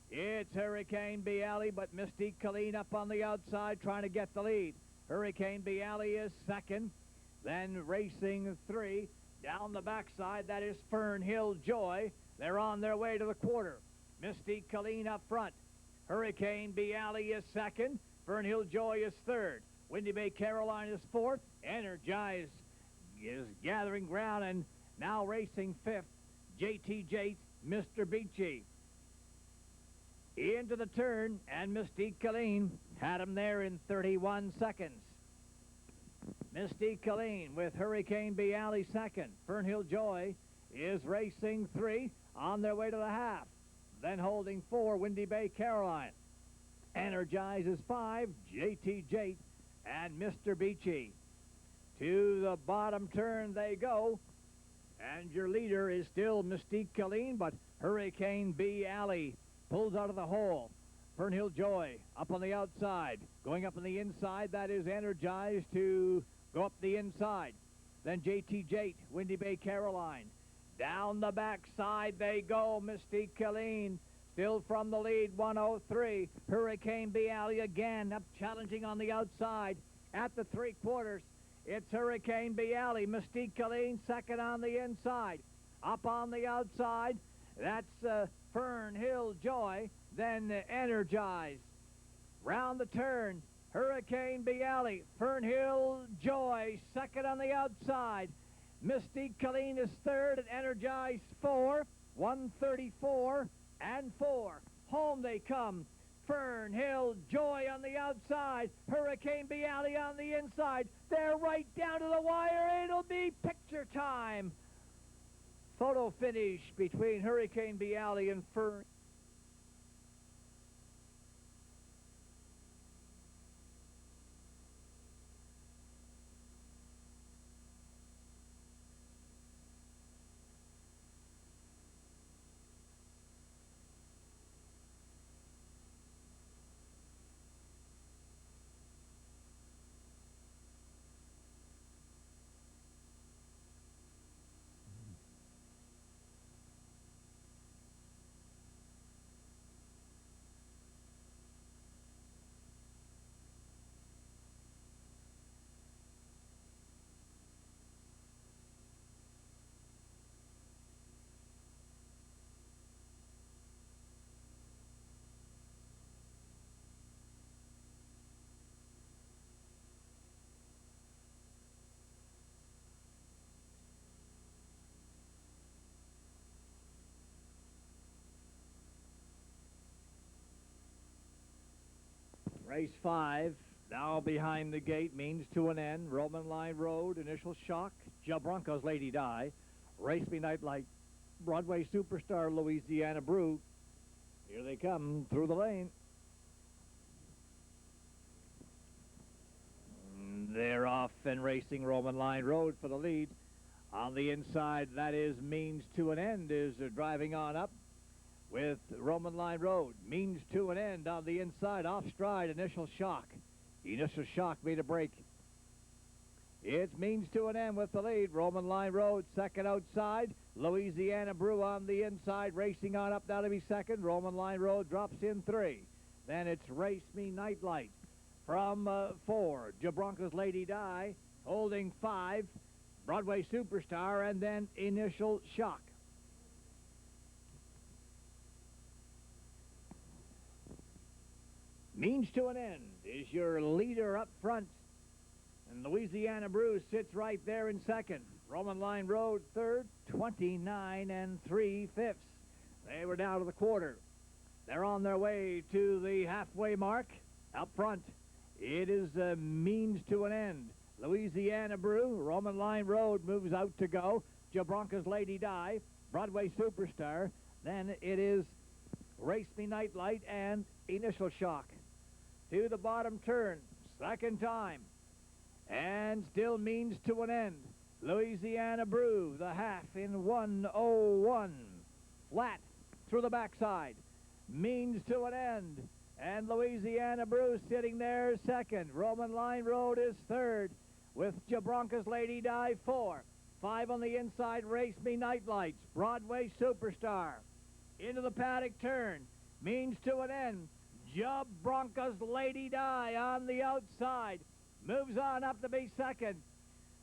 It's Hurricane Bialy, but Mystique Kelleen up on the outside trying to get the lead. Hurricane Bialy is second. Then racing 3 down the backside. That is Fernhill Joy. They're on their way to the quarter. Mystique Kelleen up front. Hurricane Bialy is second. Fernhill Joy is third. Windy Bay Caroline is fourth. Energize is gathering ground and now racing fifth. JT Jate, Mr. Beachy. Into the turn, and Mystique Kelleen had him there in 31 seconds. Mystique Kelleen with Hurricane Bialy second. Fernhill Joy is racing 3 on their way to the half. Then holding 4, Windy Bay Caroline. Energize is 5, JT Jate and Mr. Beachy. To the bottom turn they go, and your leader is still Mystique Kelleen, but Hurricane Bialy pulls out of the hole. Fernhill Joy up on the outside. Going up on the inside, that is Energized to go up the inside. Then JT Jate, Windy Bay Caroline. Down the backside they go. Mystique Kelleen still from the lead, 103. Hurricane Bialy again up challenging on the outside. At the 3/4, it's Hurricane Bialy. Mystique Kelleen second on the inside. Up on the outside, that's Fernhill Joy, then Energize. Round the turn, Hurricane Bialy, Fernhill Joy, second on the outside. Mystique Kelleen is third and Energize 4, 134 and 4. Home they come. Fernhill Joy on the outside, Hurricane Bialy on the inside. They're right down to the wire. It'll be picture time. Photo finish between Hurricane Bialy and Fern. Race 5, now behind the gate, means to an end. Roman Line Road, Initial Shock, Jabronco's Lady Di, Race Me Nightlight, Broadway Superstar, Louisiana Brew. Here they come through the lane. They're off and racing. Roman Line Road for the lead. On the inside, that is Means to an End, is driving on up with Roman Line Road. Means to an End on the inside, off stride, Initial Shock. Initial Shock made a break. It's Means to an End with the lead. Roman Line Road second outside. Louisiana Brew on the inside, racing on up now to be second. Roman Line Road drops in 3. Then it's Race Me Nightlight from 4. Jabronco's Lady Di holding 5. Broadway Superstar, and then Initial Shock. Means to an End is your leader up front. And Louisiana Brew sits right there in second. Roman Line Road third, 29 3/5. They were down to the quarter. They're on their way to the halfway mark. Up front, it is Means to an End. Louisiana Brew, Roman Line Road moves out to go. Jabronco's Lady Di, Broadway Superstar. Then it is Race Me Nightlight and Initial Shock. To the bottom turn, second time. And still Means to an End. Louisiana Brew, the half in 1:01. Flat through the backside. Means to an End. And Louisiana Brew sitting there second. Roman Line Road is third with Jabronco's Lady Di 4. 5 on the inside, Race Me Nightlights. Broadway Superstar. Into the paddock turn. Means to an End. Jabronco's Lady Di on the outside. Moves on up to be second.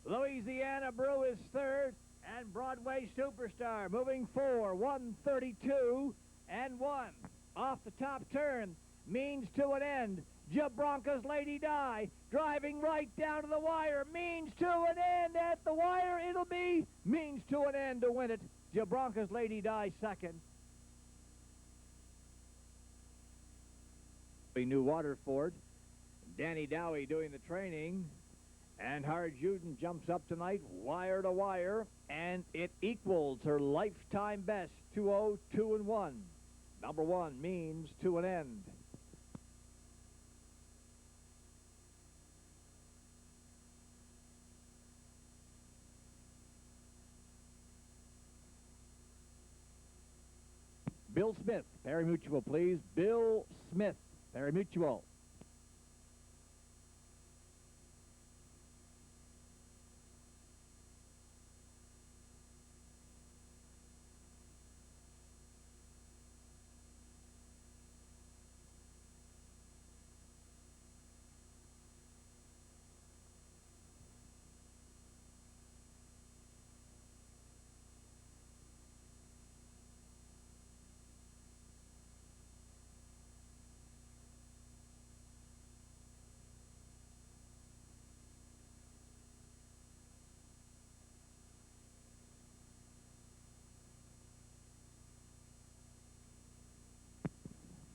Louisiana Brew is third. And Broadway Superstar moving 4. 1:32 and 1. Off the top turn. Means to an End. Jabronco's Lady Di driving right down to the wire. Means to an End at the wire. It'll be Means to an End to win it. Jabronco's Lady Di second. New Waterford. Danny Dowie doing the training. And Hard Juden jumps up tonight, wire to wire, and it equals her lifetime best, 2:02 and 1. Number 1, Means to an End. Bill Smith, pari-mutuel, please. Bill Smith, pari-mutuel.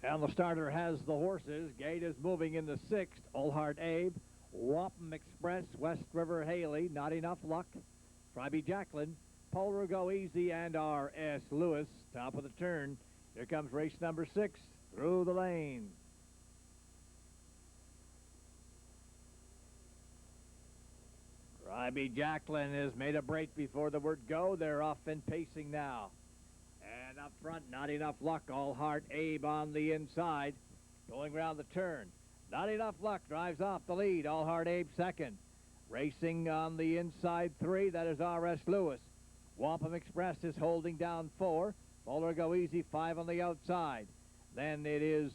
And the starter has the horses. Gate is moving in the 6th. All Heart Abe, Wampum Express, West River Haley, Not Enough Luck, Tribe Jacqueline, Polar Go Easy, and R.S. Lewis. Top of the turn. Here comes race number 6 through the lane. Tribe Jacqueline has made a break before the word go. They're off and pacing now. And up front, Not Enough Luck, All Heart Abe on the inside. Going around the turn. Not Enough Luck drives off the lead. All Heart Abe second. Racing on the inside 3, that is R.S. Lewis. Wampum Express is holding down 4. Bowler Go Easy 5 on the outside. Then it is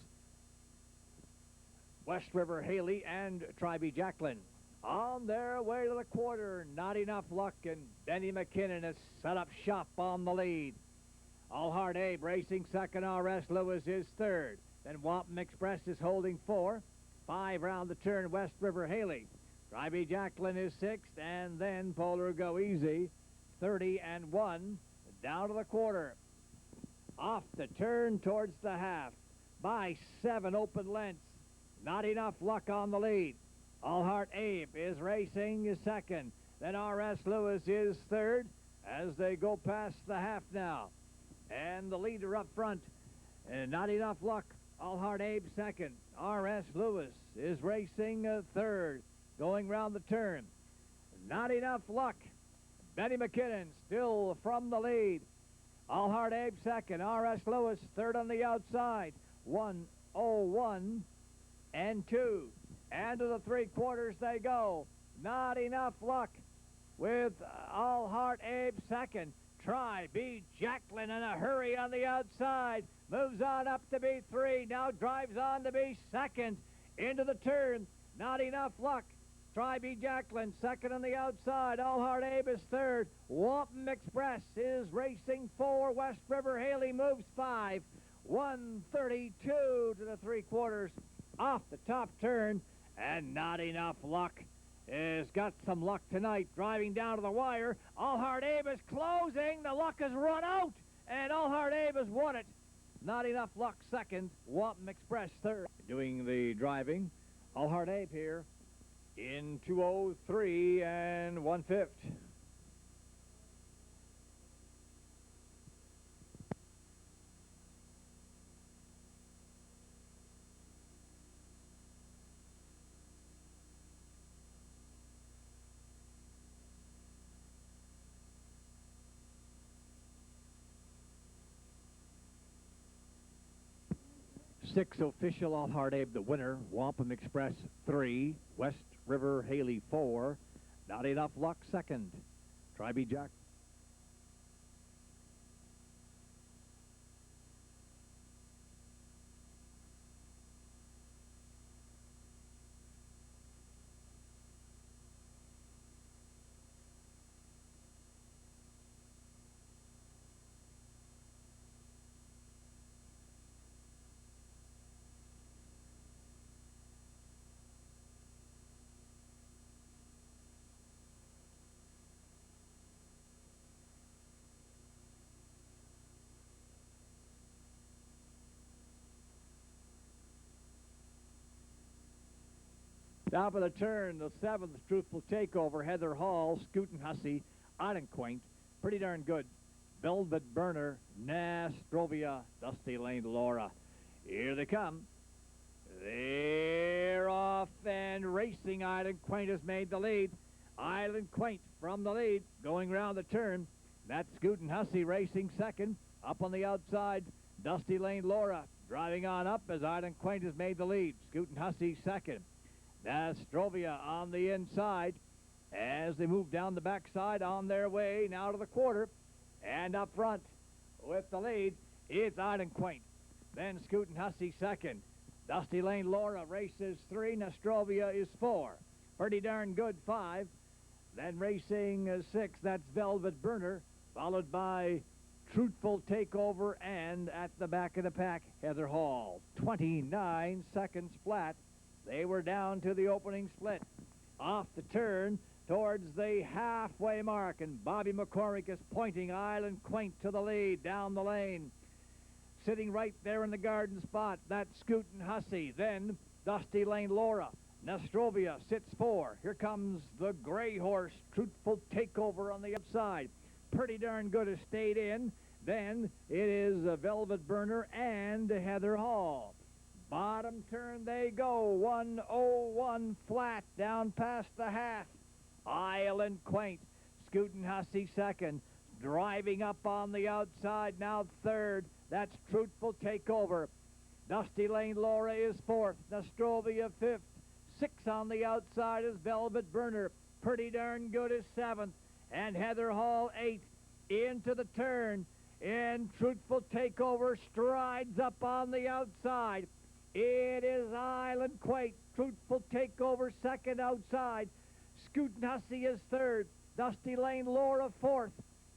West River Haley and Tribe Jacqueline. On their way to the quarter, Not Enough Luck, and Benny McKinnon has set up shop on the lead. All Heart Abe racing second. R.S. Lewis is third. Then Wampum Express is holding 4. 5 round the turn, West River Haley. Tribe Jacqueline is 6th, and then Polar Go Easy, 30 and 1, down to the quarter. Off the turn towards the half by 7 open lengths. Not Enough Luck on the lead. All Heart Abe is racing second. Then R.S. Lewis is third as they go past the half now. And the leader up front, Not Enough Luck. All Heart Abe second. R.S. Lewis is racing third, going round the turn. Not Enough Luck. Benny McKinnon still from the lead. All Heart Abe second. R.S. Lewis third on the outside. 1:01 and 2. And to the three-quarters they go. Not Enough Luck with All Heart Abe second. Try Be Jacqueline in a hurry on the outside. Moves on up to be three. Now drives on to be second. Into the turn. Not Enough Luck. Try Be Jacqueline second on the outside. All Heart Abe is third. Wampum Express is racing four. West River Haley moves five. 132 to the three-quarters off the top turn. And Not Enough Luck has got some luck tonight, driving down to the wire. All Heart Abe is closing. The luck has run out, and All Heart Abe has won it. Not Enough Luck second. Wampum Express third. Doing the driving, All Heart Abe here in 2:03 and 1/5. 6 official. All Heart Abe the winner. Wampum Express 3. West River Haley 4. Not Enough Luck second. Try Be Jack. Top of the turn, the 7th, Truthful Takeover, Heather Hall, Scootin' Hussy, Island Quaint, pretty darn good. Velvet Burner, Nastrovia, Dusty Lane, Laura. Here they come. They're off and racing. Island Quaint has made the lead. Island Quaint from the lead, going round the turn. That's Scootin' Hussy racing second. Up on the outside, Dusty Lane, Laura, driving on up as Island Quaint has made the lead. Scootin' Hussy second. Nastrovia on the inside as they move down the backside on their way now to the quarter. And up front with the lead, it's Island Quaint. Then Scootin' Hussy second. Dusty Lane Laura races 3. Nastrovia is 4. Pretty darn good 5. Then racing 6, that's Velvet Burner, followed by Truthful Takeover, and at the back of the pack, Heather Hall. 29 seconds flat. They were down to the opening split. Off the turn towards the halfway mark, and Bobby McCormick is pointing Island Quaint to the lead down the lane. Sitting right there in the garden spot, that's Scootin' Hussy. Then Dusty Lane Laura. Nastrovia sits 4. Here comes the gray horse, Truthful Takeover on the outside. Pretty darn good, has stayed in. Then it is Velvet Burner and Heather Hall. Bottom turn they go, 1:01 flat, down past the half. Island Quaint, Scootin' Hussy second, driving up on the outside, now third. That's Truthful Takeover. Dusty Lane Laura is 4th, Nastrovia 5th. 6 on the outside is Velvet Burner. Pretty darn good is 7th. And Heather Hall 8th. Into the turn, and Truthful Takeover strides up on the outside. It is Island Quaint. Truthful Takeover second outside. Scootin' Hussy is 3rd. Dusty Lane Laura 4th.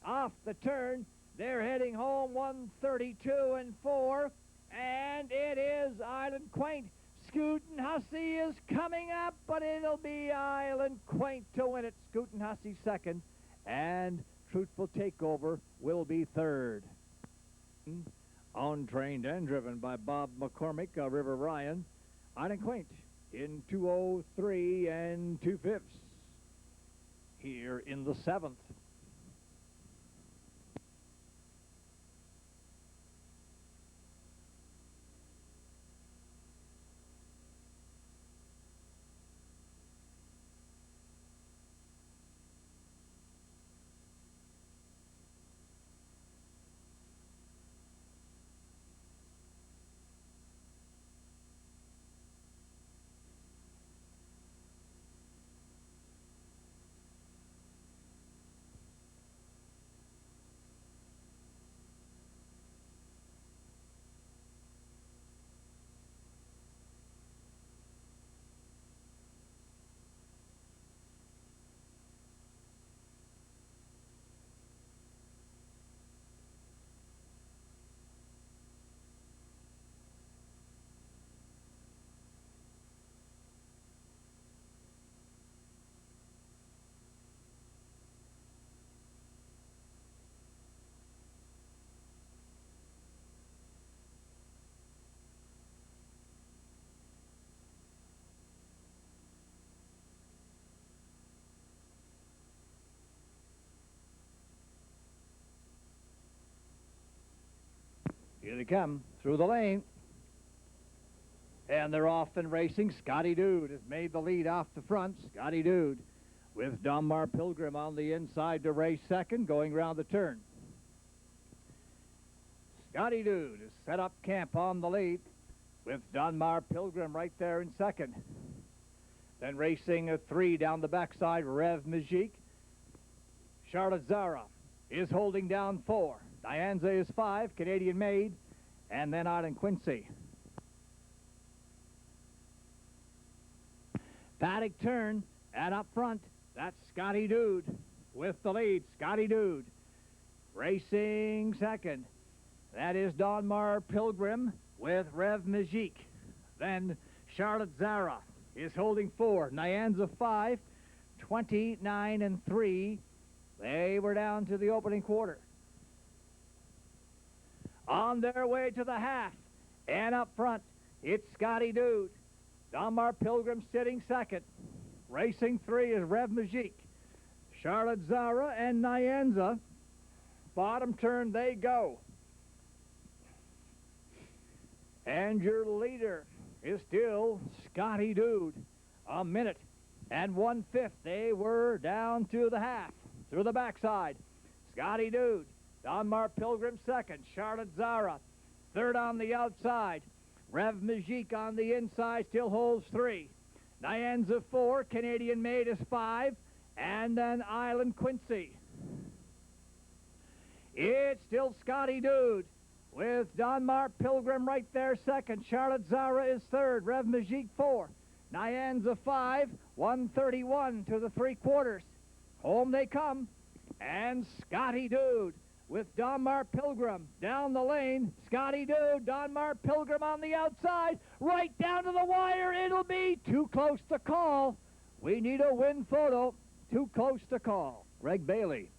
Off the turn, they're heading home, 132 and 4. And it is Island Quaint. Scootin' Hussy is coming up, but it'll be Island Quaint to win it. Scootin' Hussy second, and Truthful Takeover will be 3rd. Owned, trained, and driven by Bob McCormick, River Ryan. Island Quaint in 2:03 and 2/5 here in the 7th. Here they come through the lane. And they're off and racing. Scotty Dude has made the lead off the front. Scotty Dude with Donmar Pilgrim on the inside to race second, going round the turn. Scotty Dude has set up camp on the lead with Donmar Pilgrim right there in second. Then racing a 3 down the backside, Rev Majik. Charlotte Zara is holding down 4. Dianza is 5, Canadian Maid, and then Island Quincy. Paddock turn, and up front, that's Scotty Dude with the lead. Scotty Dude racing second. That is Donmar Pilgrim with Rev Majik. Then Charlotte Zara is holding 4. Nyanza 5, 29 and 3. They were down to the opening quarter. On their way to the half, and up front, it's Scotty Dude. Donmar Pilgrim sitting second. Racing 3 is Rev Majik. Charlotte Zara and Nyanza. Bottom turn they go. And your leader is still Scotty Dude. A minute and 1/5. They were down to the half. Through the backside. Scotty Dude. Donmar Pilgrim second. Charlotte Zara third on the outside. Rev Majik on the inside still holds 3. Nyanza 4. Canadian Maid is 5. And then Island Quincy. It's still Scotty Dude with Donmar Pilgrim right there second. Charlotte Zara is third. Rev Majik 4. Nyanza 5. 1:31 to the 3/4. Home they come. And Scotty Dude with Donmar Pilgrim down the lane. Scotty Dude, Donmar Pilgrim on the outside, right down to the wire. It'll be too close to call. We need a win photo. Too close to call. Greg Bailey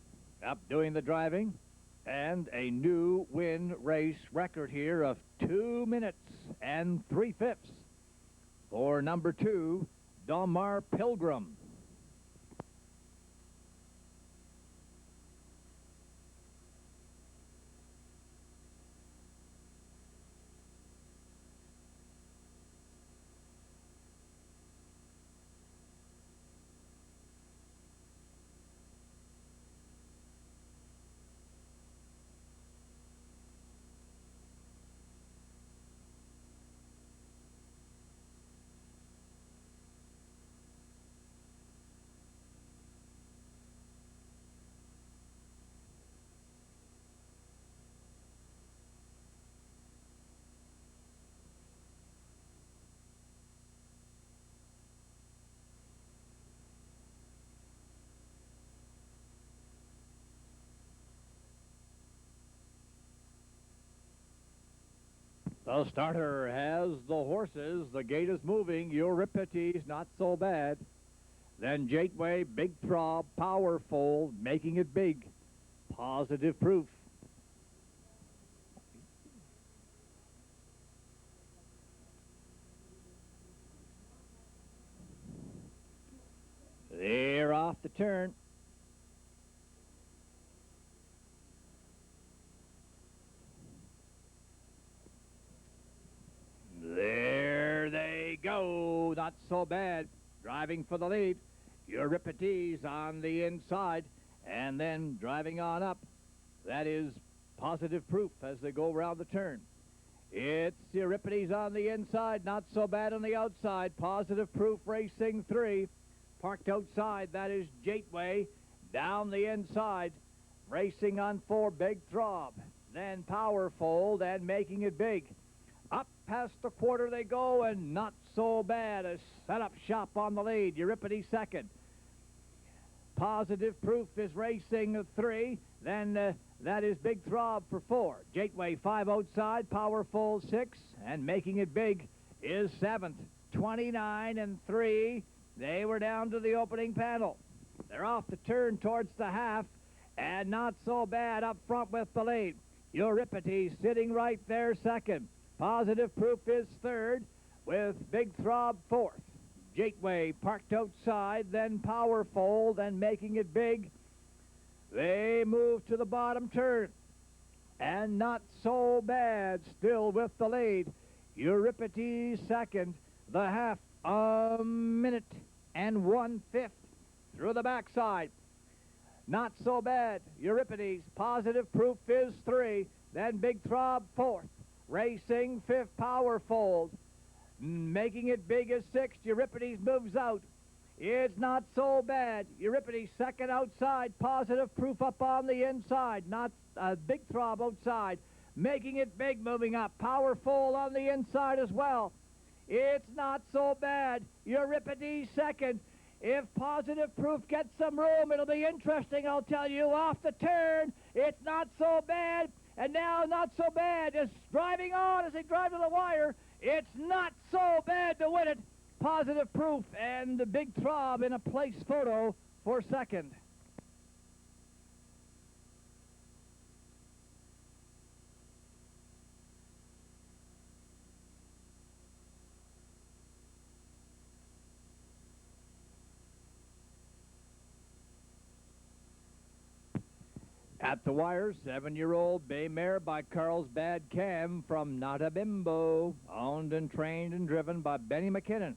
up doing the driving. And a new win race record here of 2 minutes and 3/5 for number 2, Donmar Pilgrim. The starter has the horses. The gate is moving. Euripides, not so bad. Then Gateway, Big Throb, Powerful, making it big. Positive Proof. They're off the turn. There they go. Not so bad. Driving for the lead. Euripides on the inside. And then driving on up. That is Positive Proof as they go around the turn. It's Euripides on the inside. Not so bad on the outside. Positive Proof racing 3. Parked outside, that is Gateway. Down the inside. Racing on 4, Big Throb. Then Powerfold and Making It Big. Up past the quarter they go, and Not So Bad. A set-up shop on the lead. Euripides second. Positive Proof is racing 3. Then that is Big Throb for 4. Gateway 5 outside. Powerful 6. And Making It Big is 7th. 29 and 3. They were down to the opening panel. They're off the turn towards the half. And Not So Bad up front with the lead. Euripides sitting right there second. Positive Proof is third with Big Throb fourth. Gateway parked outside, then Powerfold and Making It Big. They move to the bottom turn. And Not So Bad still with the lead. Euripides second. The half, a minute and 1/5 through the backside. Not So Bad. Euripides. Positive Proof is 3. Then Big Throb 4th. Racing 5th. Powerfold. Making It Big is 6th. Euripides moves out. It's Not So Bad. Euripides second outside. Positive Proof up on the inside. Not Big Throb outside. Making It Big moving up. Powerful on the inside as well. It's Not So Bad. Euripides second. If Positive Proof gets some room, it'll be interesting, I'll tell you. Off the turn, it's Not So Bad. And now Not So Bad is driving on as they drive to the wire. It's Not So Bad to win it. Positive Proof and the Big Throb in a place photo for second. At the wire, 7-year-old bay mare by Carlsbad Cam from Not a Bimbo, owned and trained and driven by Benny McKinnon.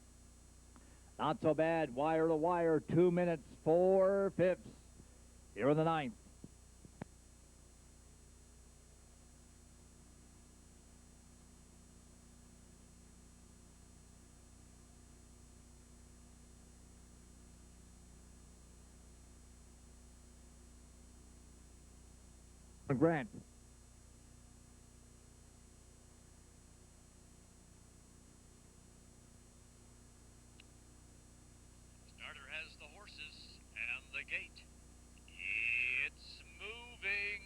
Not So Bad, wire to wire, 2 minutes, 4/5 here in the 9th. Grant. Starter has the horses and the gate. It's moving.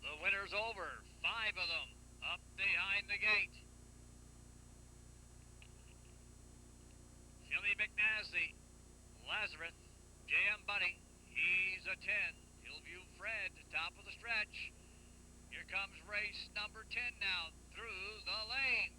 The winner's over. 5 of them up behind the gate. Philly McNasty, Lazarus, J.M. Buddy, he's a 10. Hillview Fred, top of the stretch. Here comes race number 10 now through the lane.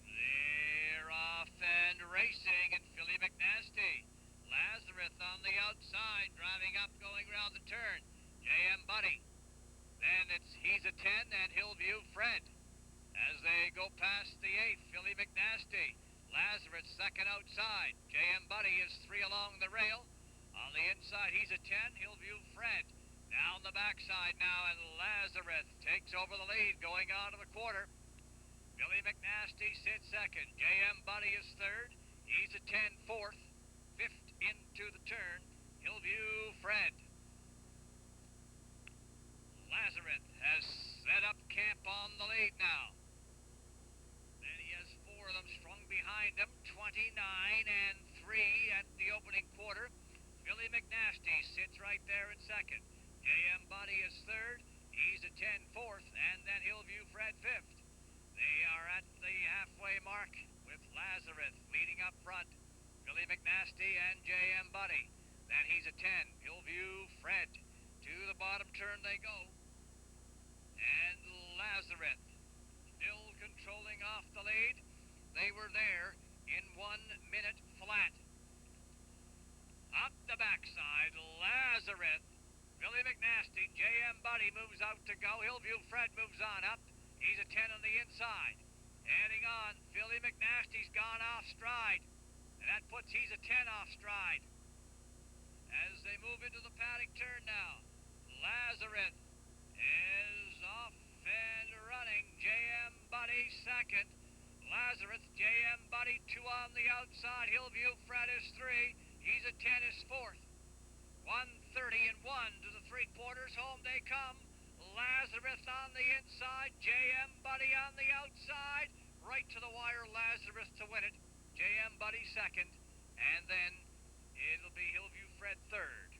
They're off and racing, and Philly McNasty. Lazarus on the outside, driving up, going around the turn. J.M. Buddy. Then he's a 10 and Hillview Fred. As they go past the 8th, Philly McNasty. Lazarus second outside. J.M. Buddy is 3 along the rail. On the inside, he's a 10, Hillview Fred. Down the backside now, and Lazarus takes over the lead going out of the quarter. Philly McNasty sits second. J.M. Buddy is third. He's a 10, fourth. 5th into the turn, Hillview Fred. Lazarus has set up camp on the lead now. Then he has 4 of them strung behind him, 29 and 3 at the opening quarter. Philly McNasty sits right there in second. J.M. Buddy is third. He's a 10, fourth, and then Hillview Fred 5th. They are at the halfway mark Lazarus leading up front. Billy McNasty and J.M. Buddy. Then he's a 10. Hillview Fred. To the bottom turn they go. And Lazarus still controlling off the lead. They were there in 1 minute flat. Up the backside, Lazarus. Billy McNasty, J.M. Buddy moves out to go. Hillview Fred moves on up. He's a 10 on the inside. Heading on, Billy McNasty's gone off stride. And that puts he's a 10 off stride. As they move into the paddock turn now, Lazarus is off and running. J.M. Buddy second. Lazarus, J.M. Buddy 2 on the outside. Hillview Fred is 3. He's a 10 is fourth. 1:30 and 1 to the 3/4. Home they come. Lazarus on the inside. J.M. Buddy on the outside. Right to the wire, Lazarus to win it. J.M. Buddy second. And then it'll be Hillview Fred third.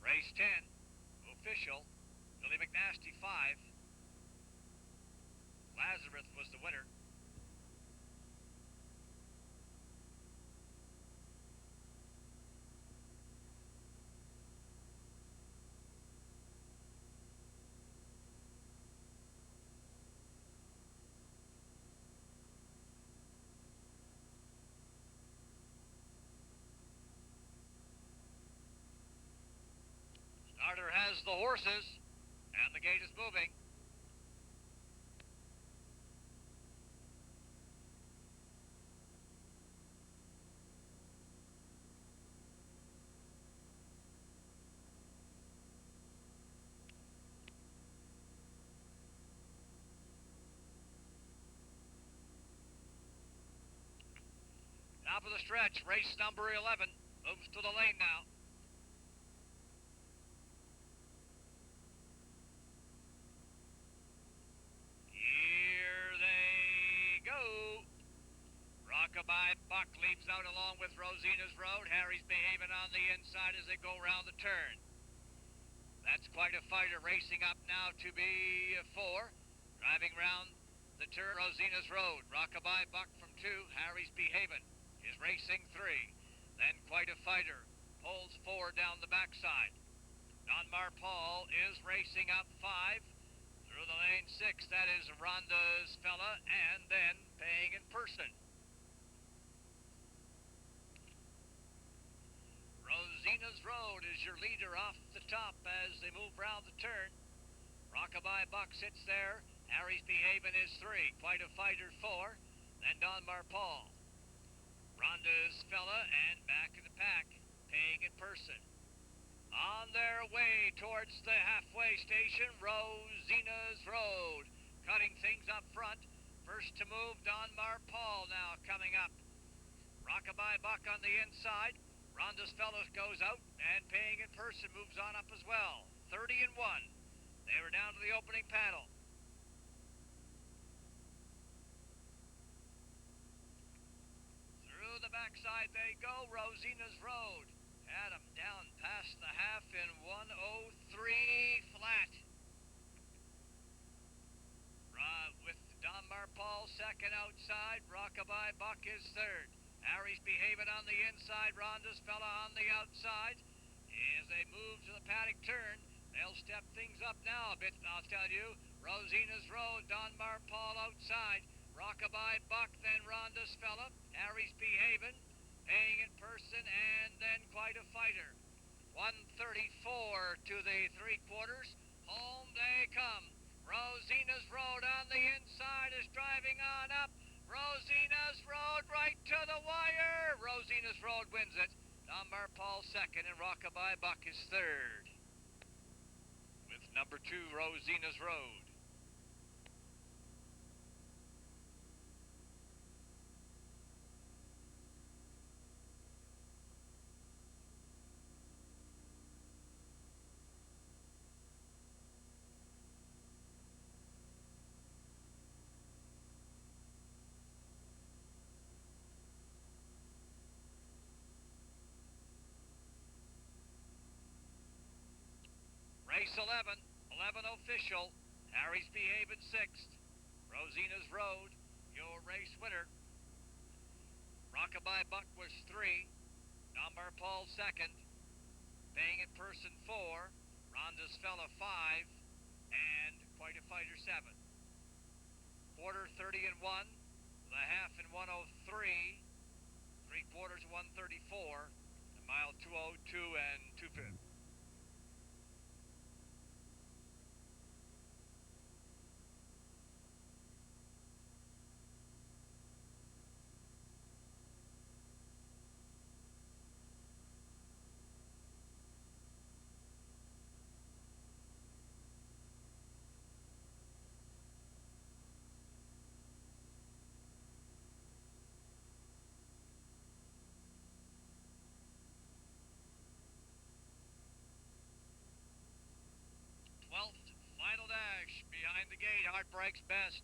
Race 10, official, Billy McNasty 5. Lazarus was the winner. Starter has the horses, and the gate is moving. Top of the stretch, race number 11 moves to the lane now. Here they go. Rockabye Buck leaps out along with Rosina's Road. Harry's behaving on the inside as they go around the turn. That's quite a fighter racing up now to be 4. Driving round the turn, Rosina's Road. Rockabye Buck from 2. Harry's behaving is racing 3. Then quite a fighter pulls 4 down the backside. Donmar Paul is racing up 5. Through the lane 6, that is Rhonda's fella, and then paying in person. Rosina's Road is your leader off the top as they move round the turn. Rockabye Buck sits there. Harry's behaving is 3. Quite a fighter 4. Then Donmar Paul. Rhonda's fella and back in the pack, paying in person. On their way towards the halfway station, Rosina's Road. Cutting things up front. First to move, Donmar Paul now coming up. Rockabye Buck on the inside. Rhonda's Fellows goes out, and paying in person moves on up as well. 30 and 1. They were down to the opening panel. Through the backside they go, Rosina's Road. Had him down past the half in 1:03 flat. With Donmar Paul second outside, Rockabye Buck is third. Harry's behaving on the inside, Rhonda's fella on the outside. As they move to the paddock turn, they'll step things up now a bit, I'll tell you. Rosina's Road, Donmar Paul outside. Rockabye Buck, then Rhonda's fella. Harry's behaving, paying in person, and then quite a fighter. 1:34 to the 3/4. Home they come. Rosina's Road on the inside is driving on up. Rosina's Road right to the wire. Rosina's Road wins it. Donmar Paul second and Rockabye Buck is third. With number 2, Rosina's Road. Race 11, 11 official. Harry's Behavin' 6th. Rosina's Road, your race winner. Rockabye Buck was 3. Dunbar Paul 2nd. Paying in Person 4. Ronda's Fella 5. And Quite a Fighter 7. Quarter 30 and 1. The half in 103. 3/4 134. A mile 202 and 2/5. Final dash behind the gate. Heartbreaks Best.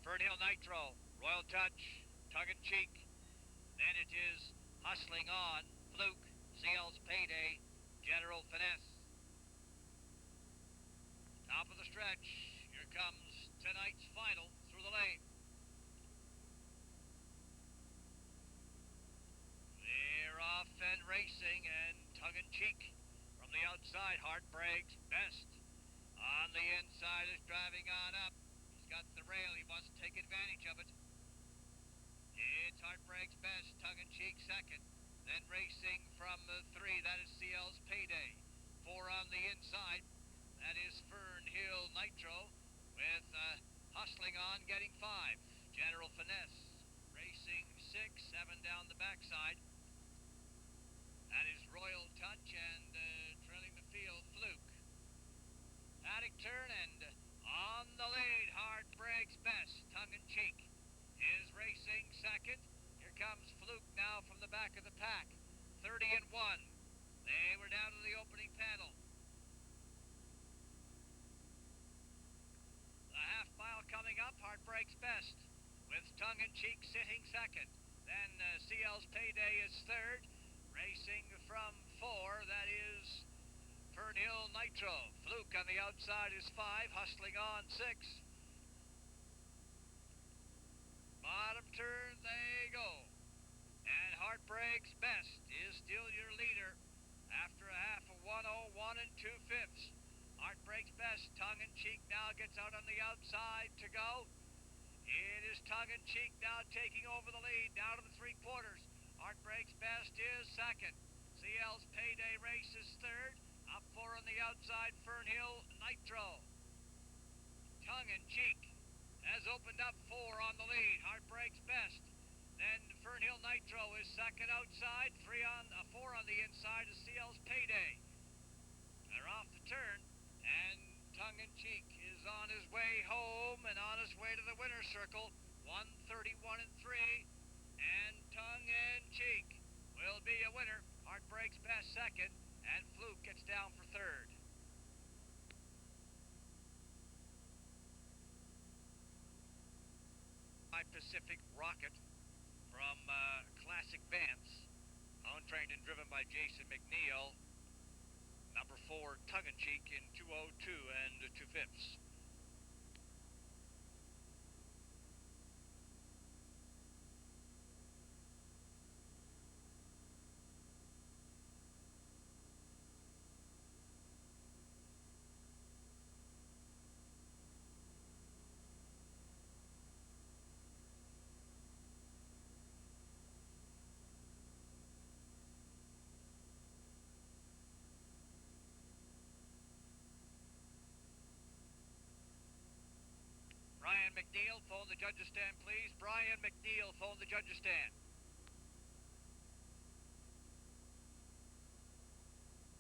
Fernhill Nitro. Royal Touch. Tongue in Cheek. Then it is Hustling On. Fluke. CL's Payday. General Finesse. Top of the stretch. Here comes tonight's final through the lane. They're off and racing, and Tongue in Cheek from the outside. Heartbreaks Best. On the inside is driving on up. He's got the rail. He wants to take advantage of it. It's Heartbreaks Best. Tongue in Cheek 2nd. Then racing from 3. That is CL's Payday. 4 on the inside. That is Fernhill Nitro with Hustling On getting 5. General Finesse racing 6. 7 down the backside. That is Royal Touch, and trailing the field, Fluke. Paddock turn, and on the lead, Heartbreaks Best. Tongue in Cheek is racing 2nd. Here comes Fluke now from the back of the pack. 30 and 1. They were down to the opening panel. The half mile coming up, Heartbreaks Best with Tongue in Cheek sitting 2nd. Then CL's Payday is 3rd. Racing from 4, that is Fernhill Nitro. Fluke on the outside is 5. Hustling On 6. Bottom turn, they go. And Heartbreaks Best is still your leader after a half of 101 and 2/5. Heartbreaks Best. Tongue in Cheek now gets out on the outside to go. It is Tongue in Cheek now taking over the lead down to the 3/4. Heartbreaks Best is 2nd. CL's Payday race is 3rd. Up 4 on the outside, Fernhill Nitro. Tongue in Cheek has opened up 4 on the lead. Heartbreaks Best. Then Fernhill Nitro is 2nd outside. 4 on the inside is CL's Payday. They're off the turn, and Tongue in Cheek is on his way home and on his way to the winner's circle. 131 and 3. And Tongue in Cheek will be a winner. Heartbreaks Best 2nd, and Fluke gets down for 3rd. Pacific Rocket from Classic Vance, owned, trained, and driven by Jason McNeil. Number 4, Tongue in Cheek in 202 and 2/5. Brian McNeil, phone the judges stand, please. Brian McNeil, phone the judges stand.